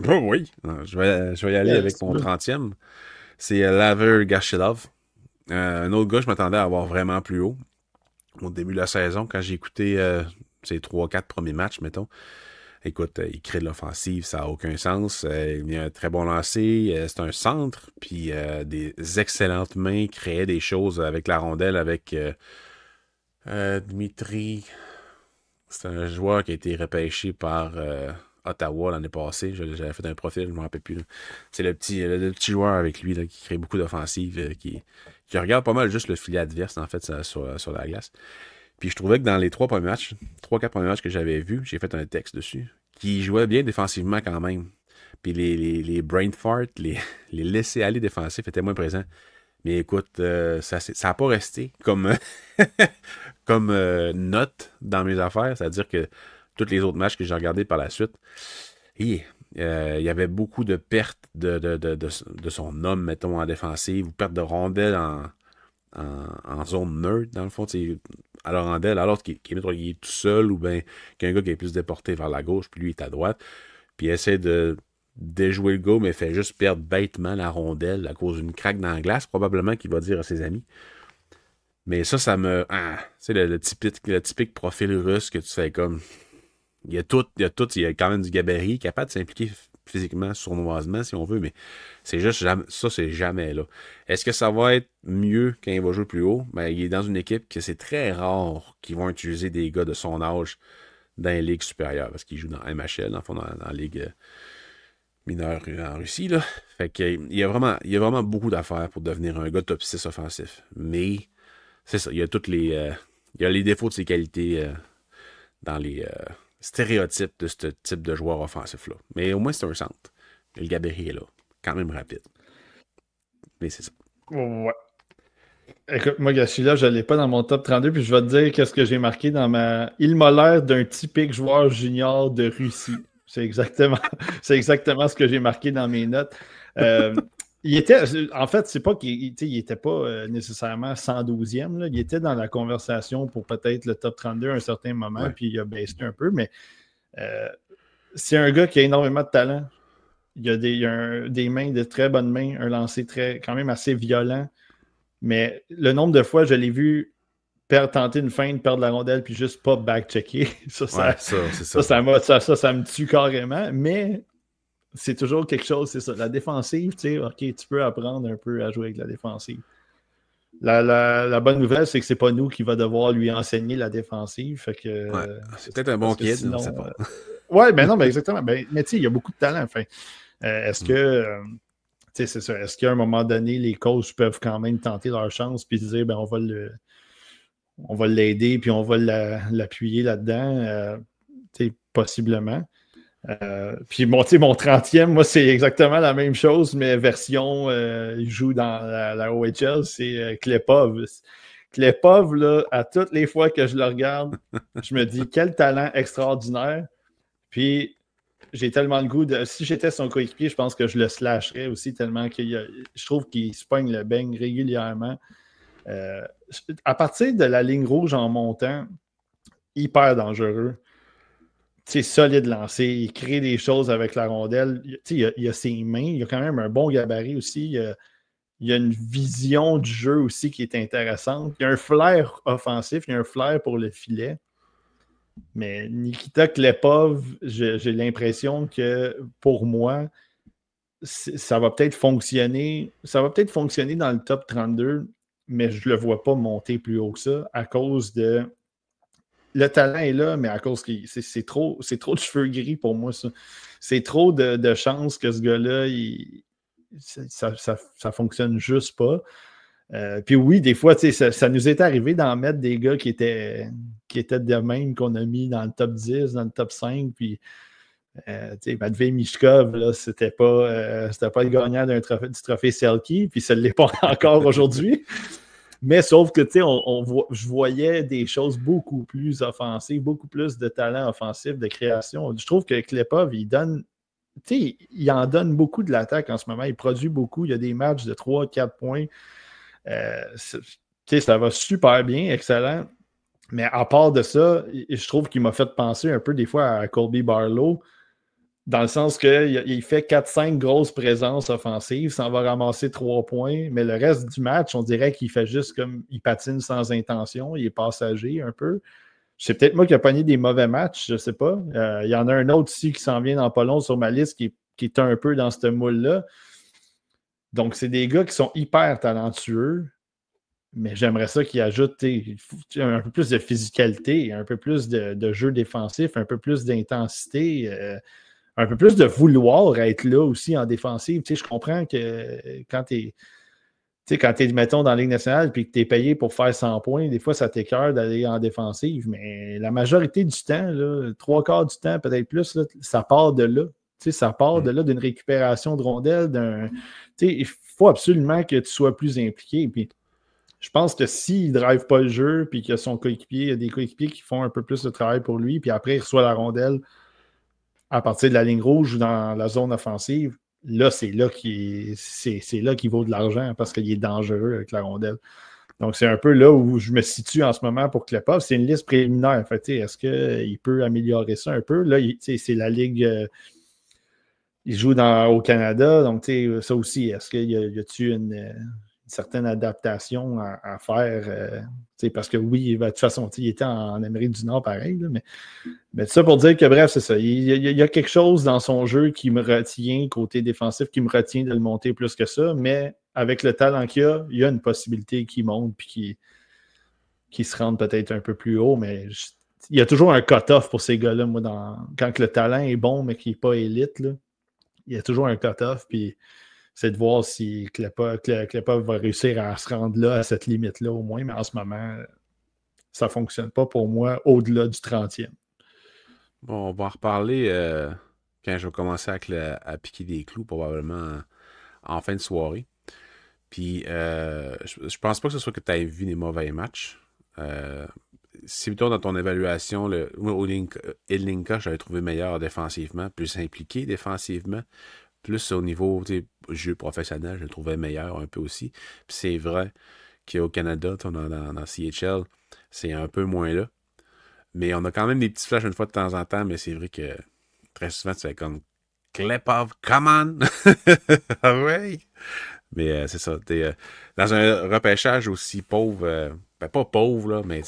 Oh oui. Je vais y aller avec mon 30e. C'est Laver Gashilov. Un autre gars, je m'attendais à avoir vraiment plus haut. Au début de la saison, quand j'ai écouté ses 3-4 premiers matchs, mettons. Écoute, il crée de l'offensive, ça n'a aucun sens. Il a un très bon lancer, c'est un centre, puis des excellentes mains, créait des choses avec la rondelle, avec Dmitri. C'est un joueur qui a été repêché par Ottawa l'année passée. J'avais fait un profil, je ne me rappelle plus. Là. C'est le petit joueur avec lui là, qui crée beaucoup d'offensives, qui regarde pas mal juste le filet adverse, en fait, sur la glace. Puis je trouvais que dans les 3-4 premiers matchs que j'avais vus, j'ai fait un texte dessus, qui jouait bien défensivement quand même. Puis les brain farts, les laisser-aller défensifs étaient moins présents. Mais écoute, ça n'a pas resté comme, comme note dans mes affaires. C'est-à-dire que tous les autres matchs que j'ai regardés par la suite, il y avait beaucoup de pertes de son homme, mettons, en défensive, ou pertes de rondelles en zone nerd, dans le fond, à la rondelle, alors qu'il est tout seul, ou bien qu'un gars qui est plus déporté vers la gauche, puis lui est à droite, puis il essaie de déjouer le gars, mais fait juste perdre bêtement la rondelle à cause d'une craque dans la glace, probablement qu'il va dire à ses amis. Mais ça me... tu sais, le typique profil russe que tu fais comme... Il y a quand même du gabarit, capable de s'impliquer physiquement, sournoisement, si on veut, mais c'est juste ça, c'est jamais là. Est-ce que ça va être mieux quand il va jouer plus haut? Ben, il est dans une équipe que c'est très rare qu'ils vont utiliser des gars de son âge dans les ligues supérieures, parce qu'il joue dans MHL, dans la ligue mineure en Russie, là. Fait que il y a vraiment beaucoup d'affaires pour devenir un gars top 6 offensif. Mais c'est ça, il y a il y a les défauts de ses qualités dans les stéréotypes de ce type de joueur offensif-là. Mais au moins, c'est un centre. Le gabarit est là. Quand même rapide. Mais c'est ça. Ouais. Écoute, moi, celui-là, je ne l'ai pas dans mon top 32, puis je vais te dire qu'est-ce que j'ai marqué dans ma... Il m'a l'air d'un typique joueur junior de Russie. C'est exactement ce que j'ai marqué dans mes notes. En fait, c'est pas qu'il n'était pas nécessairement 112e. Là. Il était dans la conversation pour peut-être le top 32 à un certain moment, puis il a baissé un peu, mais c'est un gars qui a énormément de talent. Il a des mains, de très bonnes mains, un lancer quand même assez violent, mais le nombre de fois je l'ai vu tenter une feinte, perdre la rondelle, puis juste pas back-checker. Ça me tue carrément, mais c'est toujours quelque chose, c'est ça. La défensive, tu sais, OK, tu peux apprendre un peu à jouer avec la défensive. La bonne nouvelle, c'est que c'est pas nous qui va devoir lui enseigner la défensive. Fait que, c'est peut-être un bon kid, sinon, on sait pas. ben non, mais exactement. Mais tu sais, il y a beaucoup de talent. Enfin, est-ce que, tu sais, c'est ça. Est-ce qu'à un moment donné, les coachs peuvent quand même tenter leur chance puis se dire, ben, on va l'aider puis on va l'appuyer là-dedans? Tu sais, possiblement. Puis mon 30e, moi, c'est exactement la même chose, mais version, il joue dans la OHL, c'est Klepov. Klepov, là, à toutes les fois que je le regarde, je me dis, quel talent extraordinaire. Puis, j'ai tellement le goût de... Si j'étais son coéquipier, je pense que je le slasherais aussi, tellement que je trouve qu'il se pogne le beigne régulièrement. À partir de la ligne rouge en montant, hyper dangereux. C'est solide lancé, il crée des choses avec la rondelle. Il a ses mains, il a quand même un bon gabarit aussi. Il a une vision du jeu aussi qui est intéressante. Il a un flair offensif, il a un flair pour le filet. Mais Nikita Klepov, j'ai l'impression que pour moi, ça va peut-être fonctionner. Ça va peut-être fonctionner dans le top 32, mais je ne le vois pas monter plus haut que ça à cause de le talent est là, mais à cause que c'est trop de cheveux gris pour moi, ça. C'est trop de chances que ce gars-là, ça fonctionne juste pas. Puis oui, des fois, ça nous est arrivé d'en mettre des gars qui étaient de même qu'on a mis dans le top 10, dans le top 5, puis Matvei Michkov, là, c'était pas le gagnant du trophée Selke, puis ça ne l'est pas encore aujourd'hui. Mais sauf que, je voyais des choses beaucoup plus offensives, beaucoup plus de talent offensif, de création. Je trouve que Klepov, il en donne beaucoup de l'attaque en ce moment. Il produit beaucoup. Il y a des matchs de 3-4 points. Ça va super bien, excellent. Mais à part de ça, je trouve qu'il m'a fait penser un peu des fois à Colby Barlow, dans le sens qu'il fait 4-5 grosses présences offensives, s'en va ramasser 3 points, mais le reste du match, on dirait qu'il fait juste comme il patine sans intention, il est passager un peu. C'est peut-être moi qui ai pogné des mauvais matchs, je ne sais pas. Il y en a un autre ici qui s'en vient dans pas long sur ma liste qui est un peu dans ce moule-là. Donc, c'est des gars qui sont hyper talentueux, mais j'aimerais ça qu'ils ajoutent un peu plus de physicalité, un peu plus de jeu défensif, un peu plus d'intensité, un peu plus de vouloir être là aussi en défensive. Je comprends que quand tu es, mettons, dans la Ligue nationale et que tu es payé pour faire 100 points, des fois, ça t'écœure d'aller en défensive, mais la majorité du temps, 3/4 du temps, peut-être plus, là, ça part de là. Ça part de là d'une récupération de rondelles. Il faut absolument que tu sois plus impliqué. Puis, je pense que s'il ne drive pas le jeu, puis qu'il y a son coéquipier, il y a des coéquipiers qui font un peu plus de travail pour lui, puis après, il reçoit la rondelle à partir de la ligne rouge ou dans la zone offensive, là, c'est là qu'il vaut de l'argent parce qu'il est dangereux avec la rondelle. Donc, c'est un peu là où je me situe en ce moment pour Klepov. C'est une liste préliminaire. En fait, est-ce qu'il peut améliorer ça un peu? Là, c'est la Ligue... il joue au Canada, donc ça aussi, est-ce qu'il y a-t-il une certaine adaptation à faire? Parce que oui, de toute façon, il était en Amérique du Nord pareil, là, mais ça pour dire que bref, c'est ça. Il y a quelque chose dans son jeu qui me retient, côté défensif, qui me retient de le monter plus que ça, mais avec le talent qu'il il y a une possibilité qu'il monte et qu'il se rende peut-être un peu plus haut, mais il y a toujours un cut-off pour ces gars-là, moi, quand le talent est bon, mais qu'il n'est pas élite, là. Il y a toujours un cut-off, puis c'est de voir si Klepov va réussir à se rendre là, à cette limite-là au moins, mais en ce moment, ça ne fonctionne pas pour moi au-delà du 30e. Bon, on va en reparler quand je vais commencer à piquer des clous, probablement en fin de soirée. Puis, je pense pas que ce soit que tu aies vu des mauvais matchs. Si plutôt dans ton évaluation, Hlinka, je l'avais trouvé meilleur défensivement, plus impliqué défensivement, plus au niveau jeu professionnel, je le trouvais meilleur un peu aussi. Puis c'est vrai qu'au Canada, dans CHL, c'est un peu moins là. Mais on a quand même des petits flashs une fois de temps en temps, mais c'est vrai que très souvent, tu fais comme Klepov, come on! Ouais! Mais c'est ça. Dans un repêchage aussi pauvre, pas pauvre, là, mais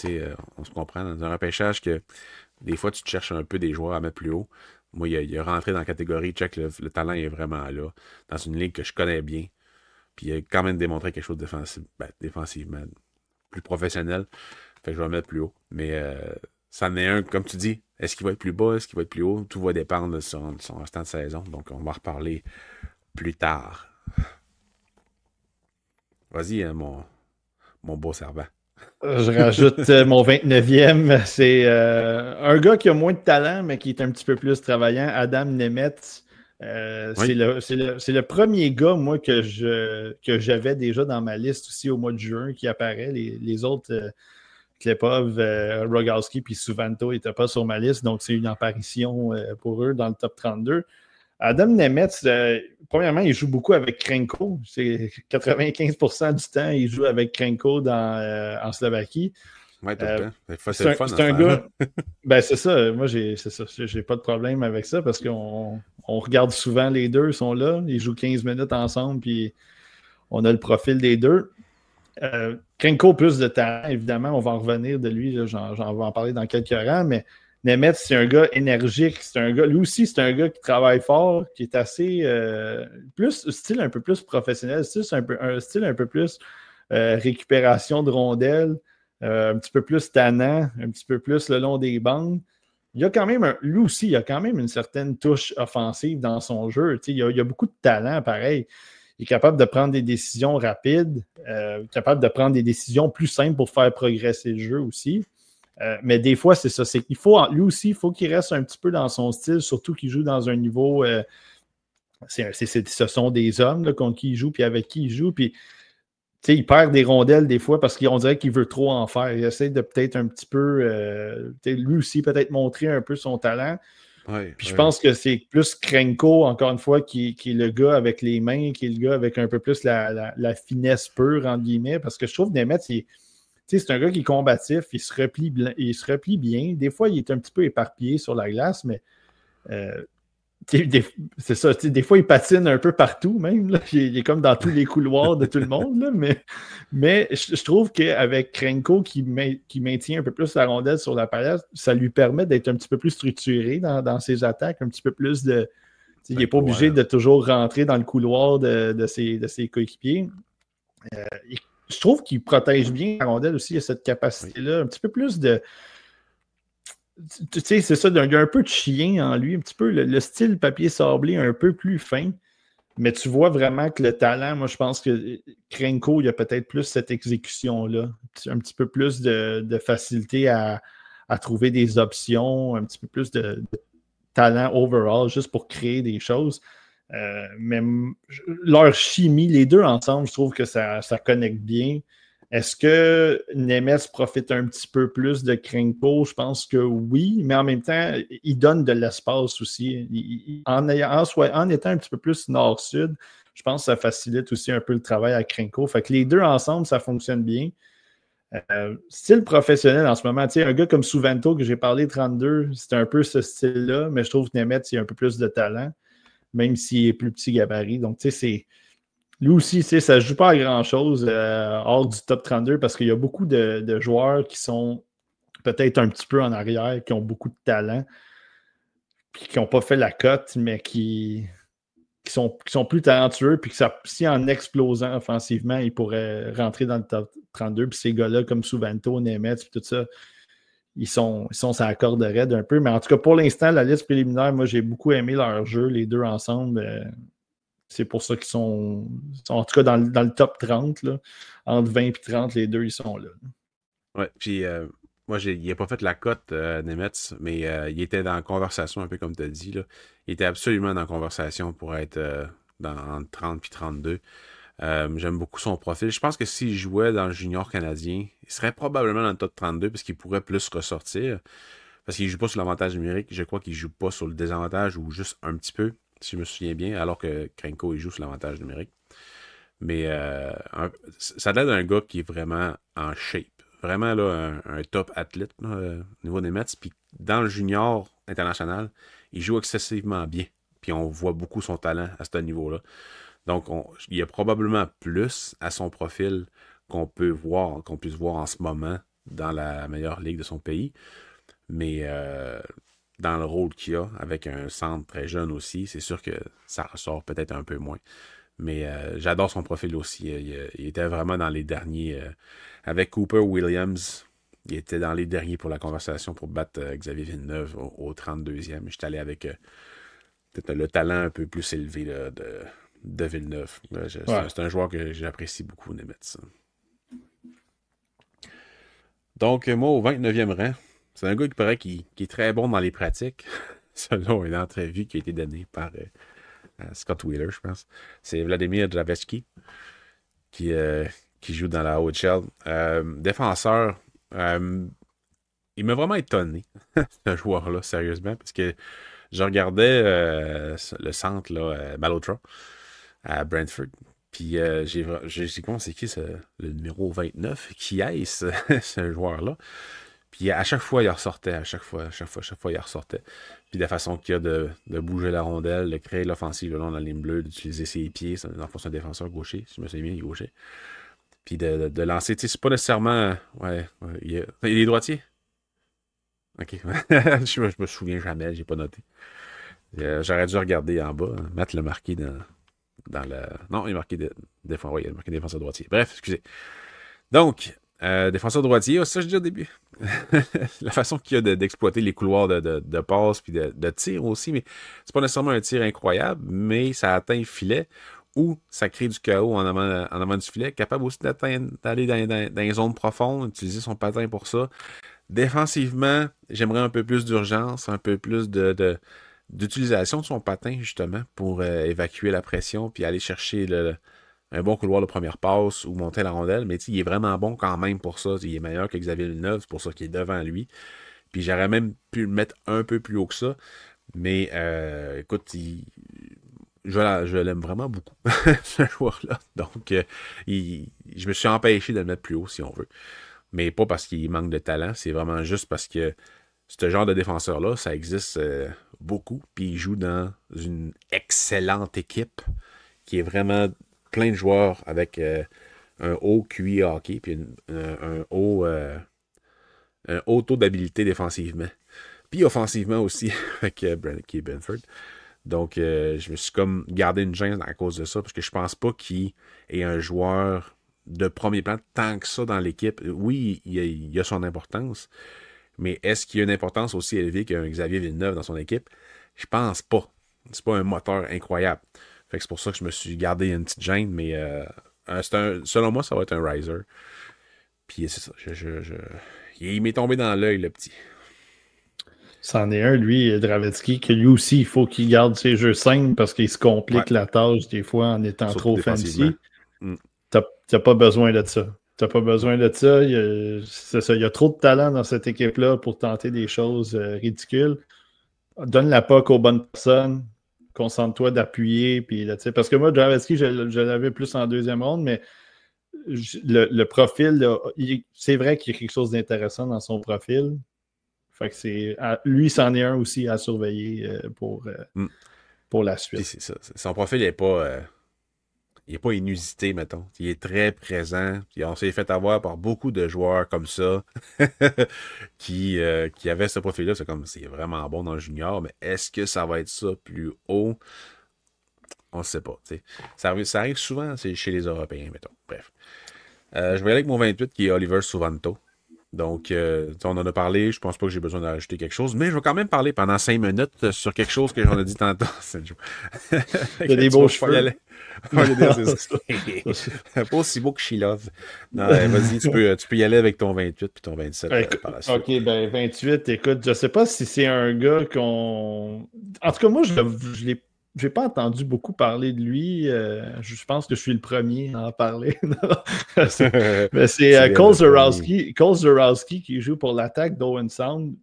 on se comprend. Dans un repêchage que des fois, tu te cherches un peu des joueurs à mettre plus haut. Moi, il a rentré dans la catégorie check, le talent est vraiment là. Dans une ligue que je connais bien. Puis il a quand même démontré quelque chose de défensivement plus professionnel. Fait que je vais le mettre plus haut. Mais ça en est un, comme tu dis, est-ce qu'il va être plus bas, est-ce qu'il va être plus haut? Tout va dépendre de son restant de saison. Donc, on va en reparler plus tard. Vas-y, mon beau servant. Je rajoute mon 29e. C'est un gars qui a moins de talent, mais qui est un petit peu plus travaillant, Adam Nemetz. Oui. C'est le premier gars, moi, que j'avais déjà dans ma liste aussi au mois de juin qui apparaît. Les autres, Klepov, Rogalski puis Suvanto n'étaient pas sur ma liste, donc c'est une apparition pour eux dans le top 32. Adam Nemetz, premièrement, il joue beaucoup avec Krenko. C'est 95% du temps, il joue avec Krenko en Slovaquie. Oui, tout le temps. C'est un gars. Ben, c'est ça. Moi, j'ai pas de problème avec ça parce qu'on regarde souvent les deux, sont là. Ils jouent 15 minutes ensemble, puis on a le profil des deux. Krenko, plus de talent, évidemment, on va en revenir de lui. J'en vais en parler dans quelques rangs, mais Nemetz, c'est un gars énergique. Lui aussi, c'est un gars qui travaille fort, qui est assez style un peu plus professionnel, un style un peu plus récupération de rondelles. un petit peu plus tannant, un petit peu plus le long des bandes. Il y a quand même, lui aussi, il y a quand même une certaine touche offensive dans son jeu. Il y a beaucoup de talent, pareil. Il est capable de prendre des décisions rapides, capable de prendre des décisions plus simples pour faire progresser le jeu aussi. Mais des fois, c'est ça. C'est qu'il faut, lui aussi, il faut qu'il reste un petit peu dans son style, surtout qu'il joue dans un niveau. Ce sont des hommes là, contre qui il joue, puis avec qui il joue. Puis, il perd des rondelles des fois parce qu'on dirait qu'il veut trop en faire. Il essaie de peut-être un petit peu, lui aussi, peut-être montrer un peu son talent. Puis je pense que c'est plus Krenko, encore une fois, qui est le gars avec les mains, qui est le gars avec un peu plus la finesse pure, entre guillemets, parce que je trouve que Nemeth, c'est un gars qui est combatif, il se replie bien. Des fois, il est un petit peu éparpillé sur la glace, mais c'est ça, des fois, il patine un peu partout même. Là. Il est comme dans tous les couloirs de tout le monde. Là, mais je trouve qu'avec Krenko qui maintient un peu plus la rondelle sur la palette, ça lui permet d'être un petit peu plus structuré dans ses attaques, un petit peu plus de. Il n'est pas obligé de toujours rentrer dans le couloir de ses coéquipiers. Je trouve qu'il protège bien la rondelle aussi. Il a cette capacité-là, un petit peu plus de. Tu sais, c'est ça, il y a un peu de chien en lui, un petit peu le style papier sablé un peu plus fin, mais tu vois vraiment que le talent, moi je pense que Krenko, il y a peut-être plus cette exécution-là, un petit peu plus de facilité à trouver des options, un petit peu plus de talent overall, juste pour créer des choses. Mais leur chimie, les deux ensemble, je trouve que ça connecte bien. Est-ce que Nemeth profite un petit peu plus de Krenko? Je pense que oui, mais en même temps, il donne de l'espace aussi. En étant un petit peu plus nord-sud, je pense que ça facilite aussi un peu le travail à Krenko. Fait que les deux ensemble, ça fonctionne bien. Style professionnel en ce moment, un gars comme Souvento que j'ai parlé 32, c'est un peu ce style-là, mais je trouve que Nemeth, il a un peu plus de talent, même s'il est plus petit gabarit. Donc, c'est. Lui aussi, ça ne joue pas à grand-chose hors du top 32 parce qu'il y a beaucoup de joueurs qui sont peut-être un petit peu en arrière, qui ont beaucoup de talent, puis qui n'ont pas fait la cote, mais qui sont plus talentueux, puis que si en explosant offensivement, ils pourraient rentrer dans le top 32. Puis ces gars-là, comme Souvento, Nemeth, puis tout ça, ils sont sur la corde raide un peu. Mais en tout cas, pour l'instant, la liste préliminaire, moi, j'ai beaucoup aimé leur jeu, les deux ensemble. C'est pour ça qu'ils sont en tout cas dans le top 30. Là. Entre 20 et 30, les deux, ils sont là. Ouais, puis moi, il n'a pas fait la cote, Nemeth, mais il était dans la conversation, un peu comme tu as dit. Là. Il était absolument dans la conversation pour être entre 30 et 32. J'aime beaucoup son profil. Je pense que s'il jouait dans le junior canadien, il serait probablement dans le top 32 parce qu'il pourrait plus ressortir. Parce qu'il ne joue pas sur l'avantage numérique. Je crois qu'il ne joue pas sur le désavantage ou juste un petit peu. Si je me souviens bien, alors que Krenko, il joue sur l'avantage numérique. Mais ça a l'air d'un gars qui est vraiment en shape. Vraiment là, un top athlète là, au niveau des Mets. Puis dans le junior international, il joue excessivement bien. Puis on voit beaucoup son talent à ce niveau-là. Donc, il y a probablement plus à son profil qu'on puisse voir en ce moment dans la meilleure ligue de son pays. Mais dans le rôle qu'il a, avec un centre très jeune aussi, c'est sûr que ça ressort peut-être un peu moins. Mais j'adore son profil aussi. Il était vraiment dans les derniers. Avec Cooper Williams, il était dans les derniers pour la conversation pour battre Xavier Villeneuve au 32e. J'étais allé avec peut-être le talent un peu plus élevé là, de Villeneuve. C'est un joueur que j'apprécie beaucoup, Nemeth. Donc, moi, au 29e rang, c'est un gars qui paraît qui est très bon dans les pratiques, selon une entrevue qui a été donnée par Scott Wheeler, je pense. C'est Vladimir Javetsky qui joue dans la OHL. Défenseur, il m'a vraiment étonné, ce joueur-là, sérieusement, parce que je regardais le centre, là, Malotra, à Brentford. Puis j'ai dit, c'est qui le numéro 29? Qui est-ce, ce joueur-là? Puis à chaque fois, il ressortait. À chaque fois, il ressortait. Puis la façon qu'il a de bouger la rondelle, de créer l'offensive le long de la ligne bleue, d'utiliser ses pieds. C'est un défenseur gaucher, si je me souviens bien, il est gaucher. Puis de lancer, tu sais, c'est pas nécessairement... Ouais, il est droitier? Ok. je me souviens jamais, j'ai pas noté. J'aurais dû regarder en bas. Matt l'a marqué dans le... Non, il a marqué il a marqué défenseur droitier. Bref, excusez. Donc, Défenseur droitier, ça je dis au début. La façon qu'il y a d'exploiter les couloirs de passe puis de tir aussi, mais c'est pas nécessairement un tir incroyable, mais ça atteint le filet ou ça crée du chaos en avant du filet, capable aussi d'aller dans les zones profondes, utiliser son patin pour ça. Défensivement, j'aimerais un peu plus d'urgence, un peu plus d'utilisation de son patin, justement, pour évacuer la pression puis aller chercher un bon couloir de première passe ou monter la rondelle. Mais il est vraiment bon quand même pour ça. Il est meilleur que Xavier Villeneuve, c'est pour ça qu'il est devant lui. Puis j'aurais même pu le mettre un peu plus haut que ça. Mais écoute, je l'aime vraiment beaucoup, ce joueur-là. Donc, je me suis empêché de le mettre plus haut, si on veut. Mais pas parce qu'il manque de talent, c'est vraiment juste parce que ce genre de défenseur-là, ça existe beaucoup. Puis il joue dans une excellente équipe qui est vraiment plein de joueurs avec un haut QI hockey puis un haut taux d'habilité défensivement. Puis offensivement aussi avec Keith Benford. Donc, je me suis comme gardé une gêne à cause de ça parce que je pense pas qu'il est un joueur de premier plan tant que ça dans l'équipe. Oui, il a son importance, mais est-ce qu'il y a une importance aussi élevée qu'un Xavier Villeneuve dans son équipe? Je pense pas. C'est pas un moteur incroyable. Fait que c'est pour ça que je me suis gardé une petite gêne, mais selon moi, ça va être un riser. Puis c'est ça. Il m'est tombé dans l'œil, le petit. C'en est un, lui, Dravetzky, que lui aussi, il faut qu'il garde ses jeux simples parce qu'il se complique la tâche des fois en étant trop fancy. T'as pas besoin de ça. T'as pas besoin de ça. C'est ça. Il y a trop de talent dans cette équipe-là pour tenter des choses ridicules. Donne la POC aux bonnes personnes. Concentre-toi d'appuyer. Puis, là, parce que moi, Dravetzky, je l'avais plus en deuxième ronde, mais le profil, là, c'est vrai qu'il y a quelque chose d'intéressant dans son profil. Fait que lui, c'en est un aussi à surveiller pour la suite. C'est ça. Son profil n'est pas... il n'est pas inusité, mettons. Il est très présent. Puis on s'est fait avoir par beaucoup de joueurs comme ça qui avaient ce profil-là. C'est vraiment bon dans le junior, mais est-ce que ça va être ça plus haut? On ne sait pas. Ça arrive souvent chez les Européens, mettons. Bref. Je vais aller avec mon 28 qui est Oliver Suvanto. Donc, on en a parlé. Je pense pas que j'ai besoin d'ajouter quelque chose, mais je vais quand même parler pendant 5 minutes sur quelque chose que j'en ai dit tantôt. Il y a des beaux cheveux. Pas aussi beau que She Love. Non, vas-y, tu peux y aller avec ton 28 puis ton 27 par la suite. OK, ben 28, écoute, je sais pas si c'est un gars qu'on... En tout cas, moi, je n'ai pas entendu beaucoup parler de lui. Je pense que je suis le premier à en parler. Mais c'est Cole Zurowski qui joue pour l'attaque d'Owen Sound.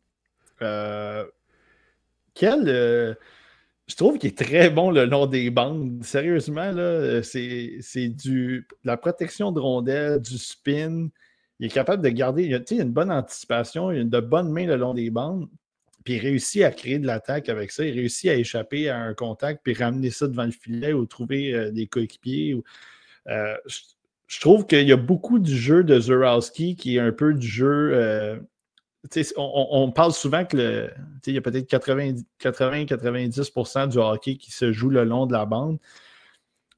Je trouve qu'il est très bon le long des bandes. Sérieusement, là, c'est la protection de rondelles, du spin. Il est capable de garder. Il a une bonne anticipation, il a de bonnes mains le long des bandes. Puis il réussit à créer de l'attaque avec ça. Il réussit à échapper à un contact puis ramener ça devant le filet ou trouver des coéquipiers. Je trouve qu'il y a beaucoup du jeu de Zurowski qui est un peu du jeu... on parle souvent que il y a peut-être 80-90% du hockey qui se joue le long de la bande.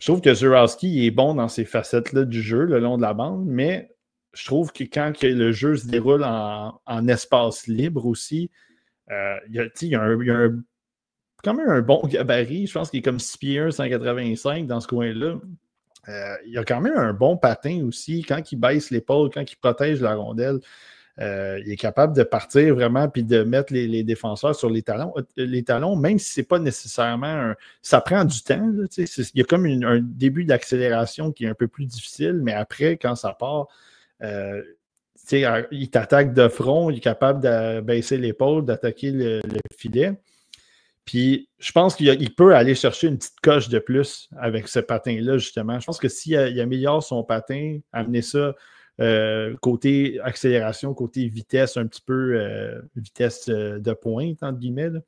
Je trouve que Zurowski est bon dans ces facettes-là du jeu, le long de la bande, mais je trouve que quand le jeu se déroule en espace libre aussi, il y a quand même un bon gabarit. Je pense qu'il est comme 6 pieds 1, 185 dans ce coin-là. Il y a quand même un bon patin aussi. Quand il baisse l'épaule, quand il protège la rondelle, il est capable de partir vraiment puis de mettre les défenseurs sur les talons, même si ce n'est pas nécessairement ça prend du temps. Là, il y a comme un début d'accélération qui est un peu plus difficile, mais après, quand ça part, il t'attaque de front, il est capable de baisser l'épaule, d'attaquer le filet. Puis, je pense qu'il peut aller chercher une petite coche de plus avec ce patin-là, justement. Je pense que s'il améliore son patin, amener ça côté accélération, côté vitesse, un petit peu vitesse de pointe, entre guillemets, là,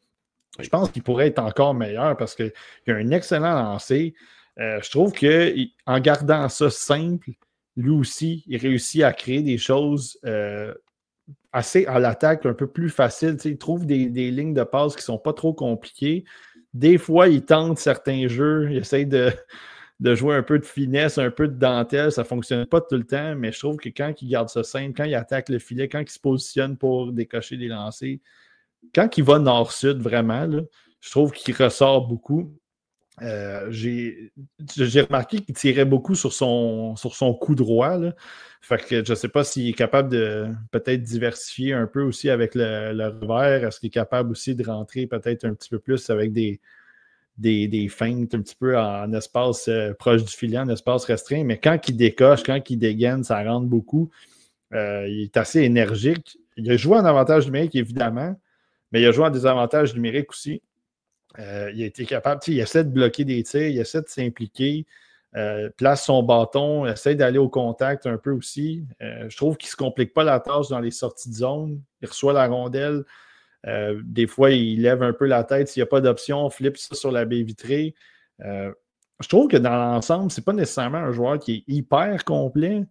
je pense qu'il pourrait être encore meilleur parce qu'il a un excellent lancer. Je trouve qu'en gardant ça simple, lui aussi, il réussit à créer des choses assez à l'attaque, un peu plus faciles. Il trouve des lignes de passe qui ne sont pas trop compliquées. Des fois, il tente certains jeux, il essaye de de jouer un peu de finesse, un peu de dentelle. Ça ne fonctionne pas tout le temps, mais je trouve que quand il garde ça simple, quand il attaque le filet, quand il se positionne pour décocher des lancers, quand il va nord-sud vraiment, là, je trouve qu'il ressort beaucoup. J'ai remarqué qu'il tirait beaucoup sur son coup droit. Là. Fait que je ne sais pas s'il est capable de peut-être diversifier un peu aussi avec le revers. Est-ce qu'il est capable aussi de rentrer peut-être un petit peu plus avec des feintes un petit peu en espace proche du filet, en espace restreint. Mais quand il décoche, quand il dégaine, ça rentre beaucoup. Il est assez énergique. Il a joué en avantage numérique, évidemment, mais il a joué en désavantage numérique aussi. Il a été capable, il essaie de bloquer des tirs, il essaie de s'impliquer, place son bâton, essaie d'aller au contact un peu aussi. Je trouve qu'il ne se complique pas la tâche dans les sorties de zone. Il reçoit la rondelle. Des fois, il lève un peu la tête. S'il n'y a pas d'option, on flippe ça sur la baie vitrée. Je trouve que dans l'ensemble, ce n'est pas nécessairement un joueur qui est hyper complet,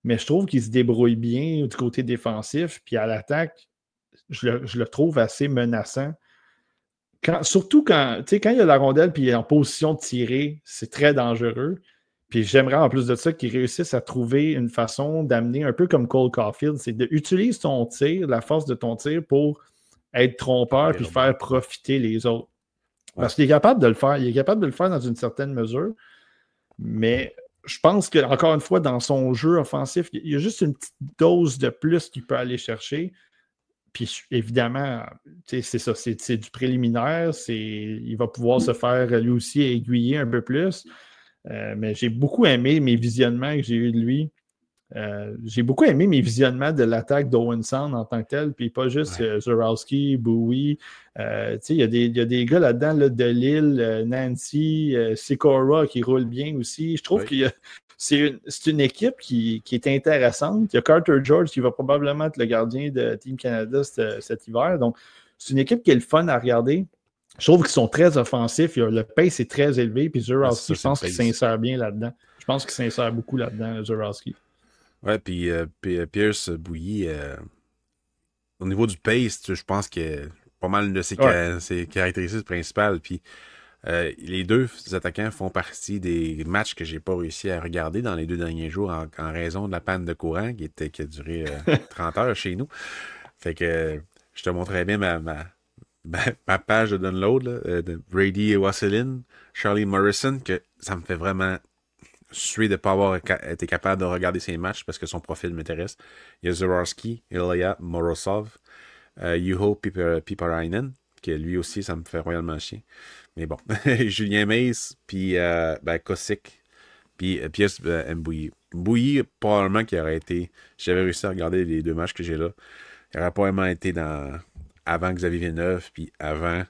mais je trouve qu'il se débrouille bien du côté défensif. Puis à l'attaque, je le trouve assez menaçant. Surtout quand il y a la rondelle et il est en position de tirer, c'est très dangereux. Puis j'aimerais en plus de ça qu'il réussisse à trouver une façon d'amener un peu comme Cole Caulfield, c'est d'utiliser ton tir, la force de ton tir pour être trompeur puis faire profiter les autres. Parce qu'il est capable de le faire. Il est capable de le faire dans une certaine mesure. Mais je pense que, encore une fois, dans son jeu offensif, il y a juste une petite dose de plus qu'il peut aller chercher. Puis évidemment, c'est ça, c'est du préliminaire. Il va pouvoir se faire lui aussi aiguiller un peu plus. Mais j'ai beaucoup aimé mes visionnements que j'ai eus de lui. J'ai beaucoup aimé mes visionnements de l'attaque d'Owen Sound en tant que tel, puis pas juste Zurowski, Bowie. Il y a des gars là-dedans là, de Lille, Nancy, Sikora qui roulent bien aussi. Je trouve que c'est une équipe qui est intéressante. Il y a Carter George qui va probablement être le gardien de Team Canada cet hiver. Donc, c'est une équipe qui est le fun à regarder. Je trouve qu'ils sont très offensifs. Le pace est très élevé. Puis Zurowski, je pense qu'il s'insère bien là-dedans. Je pense qu'il s'insère beaucoup là-dedans, Zurowski. Ouais, puis Pierce Bouilly, au niveau du pace, je pense que pas mal de ses caractéristiques principales. Puis les deux attaquants font partie des matchs que j'ai pas réussi à regarder dans les 2 derniers jours en raison de la panne de courant qui a duré 30 heures chez nous. Fait que je te montrerai bien ma page de download là, de Brady Wasselin, Charlie Morrison, que ça me fait vraiment suer de ne pas avoir été capable de regarder ses matchs parce que son profil m'intéresse. Il y a Zurowski, Ilya Morozov, Juho Piparainen, qui lui aussi, ça me fait royalement chier. Mais bon, Julien Mace, puis Kosick, puis Pierce Mbouilly. Mbouilly, probablement qu'il aurait été, si j'avais réussi à regarder les 2 matchs que j'ai là, il aurait probablement été avant Xavier Villeneuve, puis avant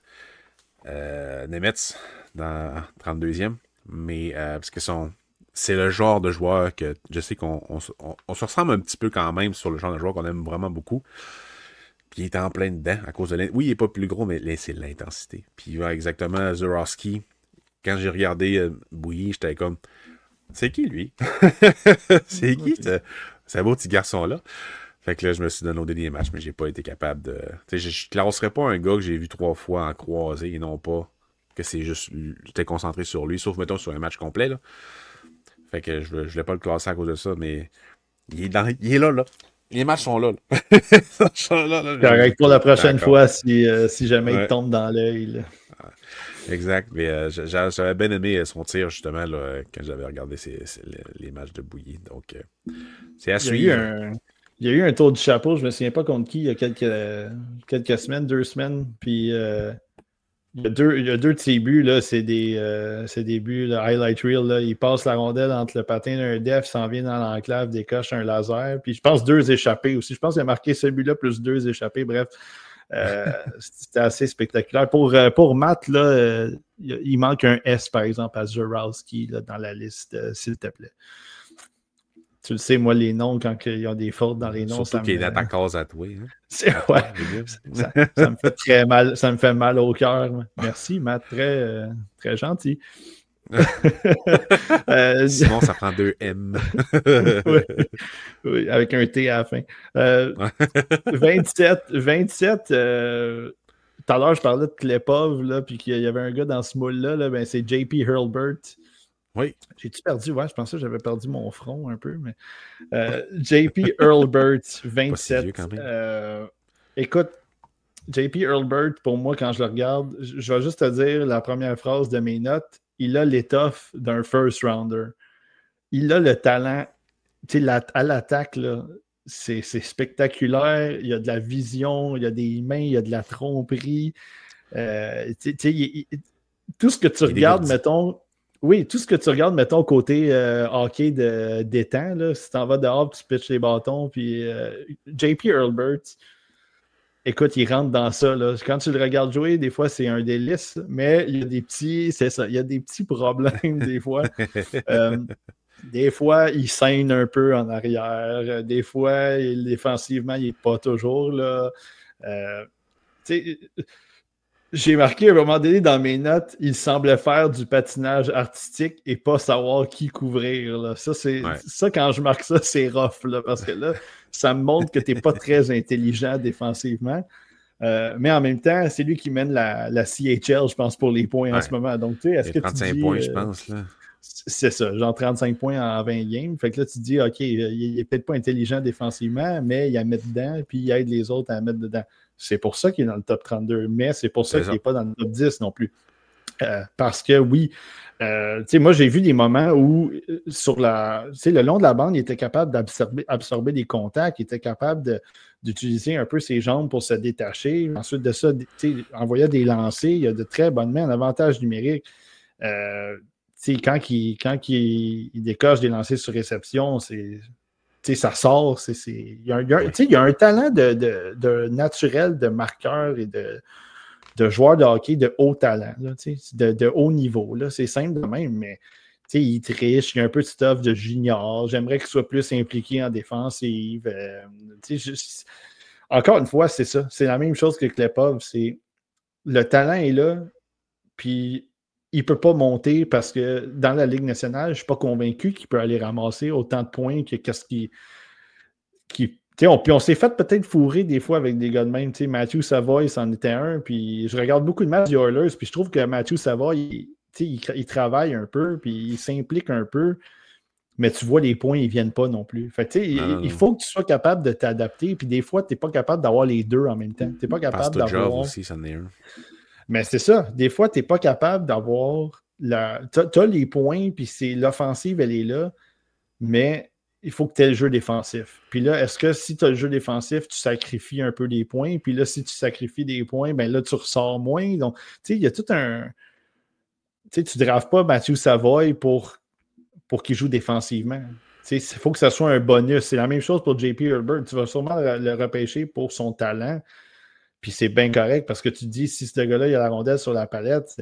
Nemetz, dans 32e. Mais parce que c'est le genre de joueur que je sais qu'on se ressemble un petit peu quand même sur le genre de joueur qu'on aime vraiment beaucoup. Puis il est en plein dedans à cause de oui, il n'est pas plus gros, mais là, c'est l'intensité. Puis exactement, Zurowski, quand j'ai regardé Bouilly, j'étais comme, c'est qui lui? C'est qui ce beau petit garçon-là? Fait que là, je me suis downloadé des matchs, mais j'ai pas été capable de. Tu sais, je classerais pas un gars que j'ai vu 3 fois en croisé et non pas que c'est juste. J'étais concentré sur lui, sauf mettons sur un match complet, là. Fait que je voulais pas le classer à cause de ça, mais il est là. Les matchs sont là. Correct pour la prochaine fois si jamais il tombe dans l'œil. Exact. Mais j'avais bien aimé son tir, justement, là, quand j'avais regardé les matchs de Bouilly. Donc, c'est à suivre. Il y a eu un tour du chapeau, je me souviens pas contre qui, il y a quelques semaines, 2 semaines. Puis il y a deux de ses buts, là, c'est des buts, le highlight reel. Là, il passe la rondelle entre le patin d'un def, s'en vient dans l'enclave, décoche un laser. Puis je pense 2 échappés aussi. Je pense qu'il a marqué ce but-là plus 2 échappés. Bref, c'était assez spectaculaire. Pour Matt, là, il manque un S, par exemple, à Zurowski dans la liste, s'il te plaît. Tu le sais, moi, les noms, quand ils ont des fautes dans les noms, surtout qu'il est à ta case à toi. Hein? Ça me fait très mal. Ça me fait mal au cœur. Merci, Matt. Très, très gentil. Sinon, ça prend 2 M. oui, avec un T à la fin. 27. Tout à l'heure, je parlais de Klepov, puis qu'il y avait un gars dans ce moule-là. Ben, c'est JP Hurlburt. Oui. J'ai-tu perdu? Ouais, je pensais que j'avais perdu mon front un peu, mais JP Hurlburt, 27. Pas si vieux quand même. Écoute, JP Hurlburt, pour moi, quand je le regarde, je vais juste te dire la première phrase de mes notes. Il a l'étoffe d'un first rounder. Il a le talent. Tu sais, à l'attaque, là, c'est spectaculaire. Il y a de la vision, il y a des mains, il y a de la tromperie. Tout ce que tu regardes, mettons. Oui, tout ce que tu regardes, mettons, côté hockey d'étang, là, si t'en vas dehors, tu pitches les bâtons, puis JP Hurlburt, écoute, il rentre dans ça. Là. Quand tu le regardes jouer, des fois, c'est un délice, mais il y a des petits, c'est ça, il y a des petits problèmes des fois. Des fois, il saigne un peu en arrière. Des fois, défensivement, il n'est pas toujours là. J'ai marqué à un moment donné dans mes notes, il semblait faire du patinage artistique et pas savoir qui couvrir. Là. Ça, quand je marque ça, c'est rough, là, parce que là, ça me montre que tu n'es pas très intelligent défensivement. Mais en même temps, c'est lui qui mène la CHL, je pense, pour les points en ce moment. Donc, tu sais, est-ce que 35 tu dis, points, je pense. Là. C'est ça, genre 35 points en 20 games. Fait que là, tu te dis, OK, il n'est peut-être pas intelligent défensivement, mais il la met dedans, puis il aide les autres à la mettre dedans. C'est pour ça qu'il est dans le top 32, mais c'est pour ça qu'il n'est pas dans le top 10 non plus. Parce que oui, moi j'ai vu des moments où le long de la bande, il était capable d'absorber des contacts, il était capable d'utiliser un peu ses jambes pour se détacher. Ensuite de ça, envoyer des lancers, il y a de très bonnes mains en avantage numérique. Quand il décoche des lancers sur réception, ça sort. Il y a un talent de naturel de marqueur et de joueur de hockey de haut talent, là, de haut niveau. Là. C'est simple de même, mais il triche, il y a un peu de stuff de junior. J'aimerais qu'il soit plus impliqué en défensive. Encore une fois, c'est ça. C'est la même chose que Klepov. Le talent est là, puis il ne peut pas monter parce que dans la Ligue nationale, je ne suis pas convaincu qu'il peut aller ramasser autant de points que qu'est-ce qui on s'est fait peut-être fourrer des fois avec des gars de même. Matthew Savoy, c'en était un. Puis je regarde beaucoup de matchs des Oilers, puis je trouve que Matthew Savoy, il travaille un peu, puis il s'implique un peu. Mais tu vois, les points, ils ne viennent pas non plus. Fait il faut que tu sois capable de t'adapter. Puis des fois, tu n'es pas capable d'avoir les deux en même temps. Tu n'es pas capable d'avoir. Job aussi, c'en est un. Mais c'est ça. Des fois, tu n'es pas capable d'avoir. Tu as les points, puis l'offensive, elle est là. Mais il faut que tu aies le jeu défensif. Puis là, est-ce que si tu as le jeu défensif, tu sacrifies un peu des points? Puis là, si tu sacrifies des points, ben là, tu ressors moins. Donc, il y a tout un. Tu ne draves pas Matthew Savoy pour qu'il joue défensivement. Il faut que ça soit un bonus. C'est la même chose pour JP Hurlburt. Tu vas sûrement le repêcher pour son talent. Puis c'est bien correct parce que tu te dis, si ce gars-là, il a la rondelle sur la palette,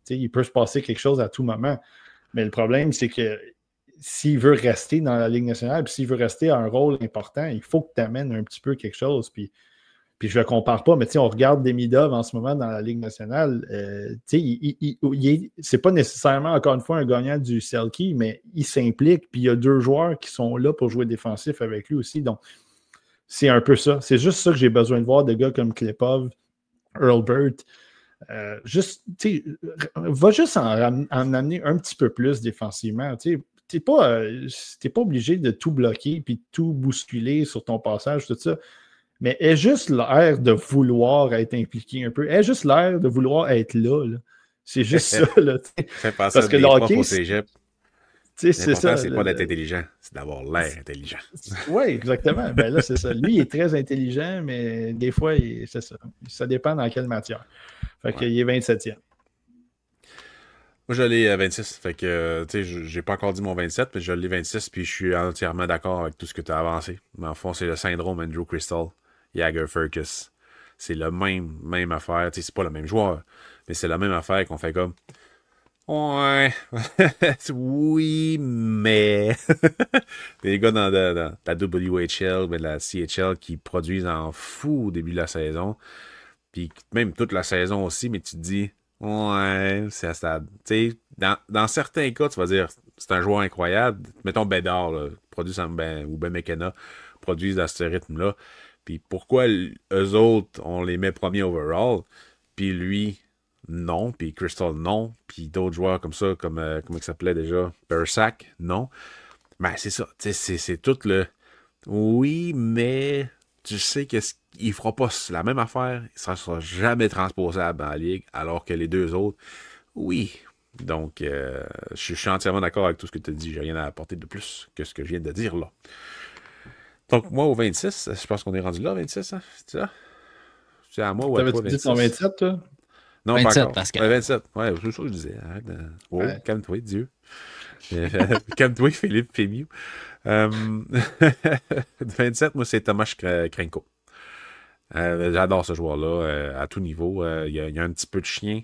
il peut se passer quelque chose à tout moment. Mais le problème, c'est que s'il veut rester dans la Ligue nationale, puis s'il veut rester à un rôle important, il faut que tu amènes un petit peu quelque chose. Puis je ne le compare pas, mais on regarde Demidov en ce moment dans la Ligue nationale. C'est pas nécessairement, encore une fois, un gagnant du Selkie, mais il s'implique. Puis il y a deux joueurs qui sont là pour jouer défensif avec lui aussi. Donc, c'est un peu ça. C'est juste ça que j'ai besoin de voir de gars comme Klepov, Hurlburt. Va juste en amener un petit peu plus défensivement. Tu n'es pas obligé de tout bloquer et de tout bousculer sur ton passage, tout ça. Mais aie juste l'air de vouloir être impliqué un peu. Aie juste l'air de vouloir être là. C'est juste ça. Là, parce que le hockey, c'est ça. C'est pas d'être intelligent, c'est d'avoir l'air intelligent. Oui, exactement. Ben là, c'est ça. Lui, il est très intelligent, mais des fois, c'est ça. Ça dépend dans quelle matière. Fait qu'il est 27e. Moi, je l'ai 26. Fait que, tu sais, j'ai pas encore dit mon 27, mais je l'ai 26, puis je suis entièrement d'accord avec tout ce que tu as avancé. Mais en fond, c'est le syndrome Andrew Crystal, Jagger Furcus. C'est le même affaire. Tu sais, c'est pas le même joueur, mais c'est la même affaire qu'on fait comme. Ouais. Oui, mais. Les gars dans la WHL, mais la CHL qui produisent en fou au début de la saison. Puis même toute la saison aussi, mais tu te dis, ouais, c'est ça. Tu sais, dans certains cas, tu vas dire, c'est un joueur incroyable. Mettons Bédard, là, ou Ben McKenna, produisent à ce rythme-là. Puis pourquoi eux autres, on les met premiers overall, puis lui, non. Puis Crystal, non. Puis d'autres joueurs comme ça, comme comment il s'appelait déjà? Bersac, non. Ben, c'est ça. C'est tout le... Oui, mais tu sais qu'il ne fera pas la même affaire. Ça ne sera jamais transposable dans la ligue, alors que les deux autres, oui. Donc, je suis entièrement d'accord avec tout ce que tu as dit. J'ai rien à apporter de plus que ce que je viens de dire là. Donc, moi, au 26, je pense qu'on est rendu là, 26, hein? C'est ça? C'est à moi ou à toi, 26? T'avais-tu dit ton 27, toi? Non, 27, pas encore. Pascal. 27. Ouais, c'est ça que je disais. Arrête de... Oh, Ouais. calme-toi, Dieu. Calme-toi, Philippe Fémieux. 27, moi, c'est Tomáš Krenko. J'adore ce joueur-là à tout niveau. Il y a un petit peu de chien.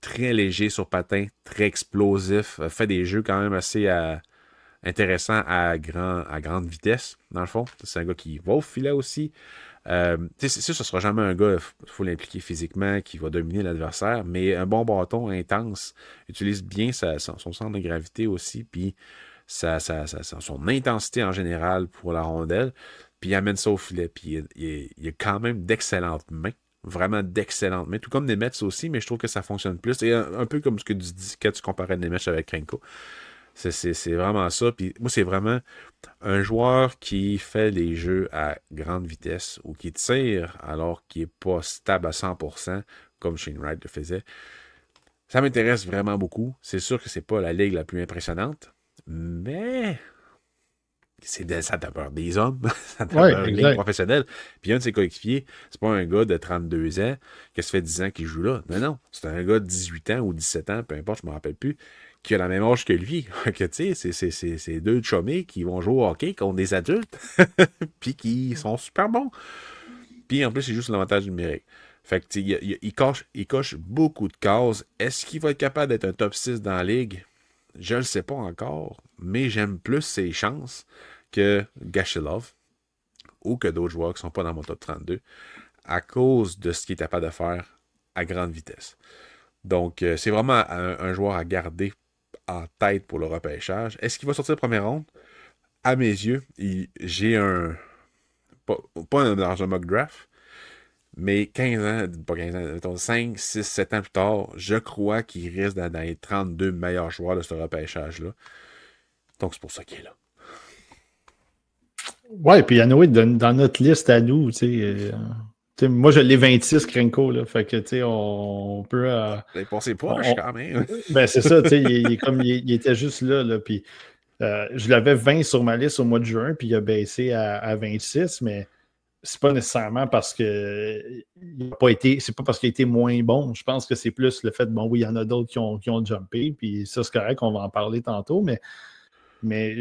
Très léger sur patin, très explosif. Fait des jeux quand même assez intéressants à grande vitesse, dans le fond. C'est un gars qui va au filet aussi. C'est sûr, ce ne sera jamais un gars, il faut l'impliquer physiquement, qui va dominer l'adversaire, mais un bon bâton intense, utilise bien son centre de gravité aussi, puis son intensité en général pour la rondelle, puis il amène ça au filet, puis il a quand même d'excellentes mains, vraiment d'excellentes mains, tout comme Nemeth aussi, mais je trouve que ça fonctionne plus, et un peu comme ce que tu dis quand tu comparais Nemeth avec Krenko. C'est vraiment ça. Puis moi, c'est vraiment un joueur qui fait les jeux à grande vitesse ou qui tire alors qu'il n'est pas stable à 100%, comme Shane Wright le faisait. Ça m'intéresse vraiment beaucoup. C'est sûr que c'est pas la ligue la plus impressionnante, mais ça demeure des hommes. Ça demeure une ligue professionnelle. Puis un de ses coéquipiers, c'est pas un gars de 32 ans que ça fait 10 ans qu'il joue là. Non. C'est un gars de 18 ans ou 17 ans, peu importe, je me rappelle plus, qui a la même âge que lui. Que tu sais, c'est deux chummés qui vont jouer au hockey contre des adultes, puis qui sont super bons. Puis en plus, c'est juste l'avantage numérique. Fait que il coche beaucoup de cases. Est-ce qu'il va être capable d'être un top 6 dans la ligue? Je le sais pas encore, mais j'aime plus ses chances que Gashilov ou que d'autres joueurs qui sont pas dans mon top 32 à cause de ce qu'il est capable de faire à grande vitesse. Donc, c'est vraiment un joueur à garder en tête pour le repêchage. Est-ce qu'il va sortir de première ronde? À mes yeux, j'ai un... Pas dans un mock draft, mais 15 ans, pas 15 ans, mettons 5, 6, 7 ans plus tard, je crois qu'il risque d'être dans les 32 meilleurs joueurs de ce repêchage-là. Donc, c'est pour ça qu'il est là. Ouais, puis Anoé, dans notre liste à nous, tu sais, moi, je l'ai 26, Krenko, là. Fait que, tu sais, on peut... Vous avez passé proche, quand même. Ben, c'est ça, tu sais, il était juste là, puis je l'avais 20 sur ma liste au mois de juin, puis il a baissé à 26, mais c'est pas nécessairement parce que c'est pas parce qu'il a été moins bon. Je pense que c'est plus le fait, bon, oui, il y en a d'autres qui ont jumpé, puis ça, c'est correct, on va en parler tantôt, mais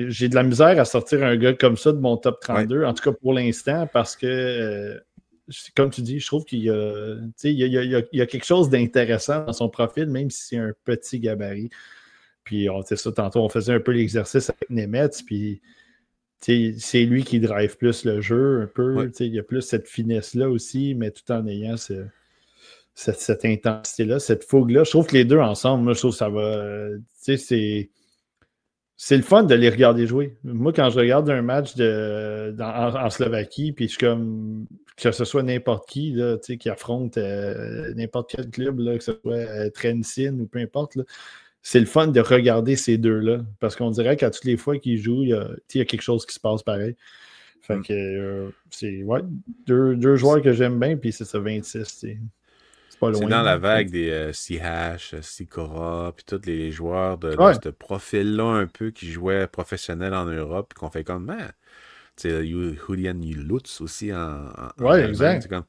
j'ai de la misère à sortir un gars comme ça de mon top 32, en tout cas pour l'instant, parce que, comme tu dis, je trouve qu'il y a quelque chose d'intéressant dans son profil, même si c'est un petit gabarit. Puis, tantôt, on faisait un peu l'exercice avec Nemeth, puis c'est lui qui drive plus le jeu un peu. Ouais. Il y a plus cette finesse-là aussi, mais tout en ayant cette intensité-là, cette fougue-là. Je trouve que les deux ensemble, moi, je trouve que ça va... c'est le fun de les regarder jouer. Moi, quand je regarde un match en Slovaquie, puis je suis comme... Que ce soit n'importe qui là, qui affronte n'importe quel club, là, que ce soit Trenčín ou peu importe, là, c'est le fun de regarder ces deux-là. Parce qu'on dirait qu'à toutes les fois qu'ils jouent, il y a quelque chose qui se passe pareil. Fait que c'est deux joueurs que j'aime bien, puis c'est ça, 26. C'est pas loin. C'est dans la vague des CH, Sikora, puis tous les joueurs de ce profil-là un peu qui jouaient professionnels en Europe, puis qu'on fait comme, Julian Lutz aussi en exact. Comme,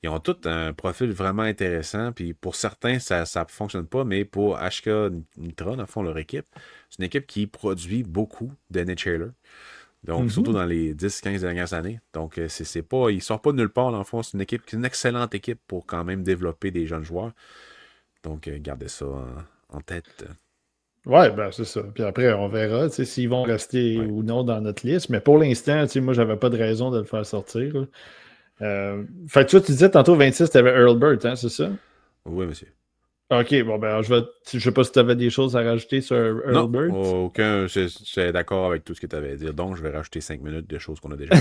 ils ont tous un profil vraiment intéressant, puis pour certains, ça ne fonctionne pas, mais pour HK Nitra, dans le fond, leur équipe, c'est une équipe qui produit beaucoup d'NHLers. Donc, surtout dans les 10-15 dernières années. Donc, c'est pas, il ne sort pas de nulle part, dans le fond. C'est une excellente équipe pour quand même développer des jeunes joueurs. Donc, gardez ça en tête. Ouais, ben c'est ça. Puis après, on verra s'ils vont rester ou non dans notre liste. Mais pour l'instant, moi, j'avais pas de raison de le faire sortir. Fait que toi, tu disais tantôt 26, tu avais Hurlburt, hein, c'est ça? Oui, monsieur. OK, bon, ben je sais pas si tu avais des choses à rajouter sur Hurlburt. Non, aucun. Je suis d'accord avec tout ce que tu avais à dire. Donc, je vais rajouter 5 minutes de choses qu'on a déjà.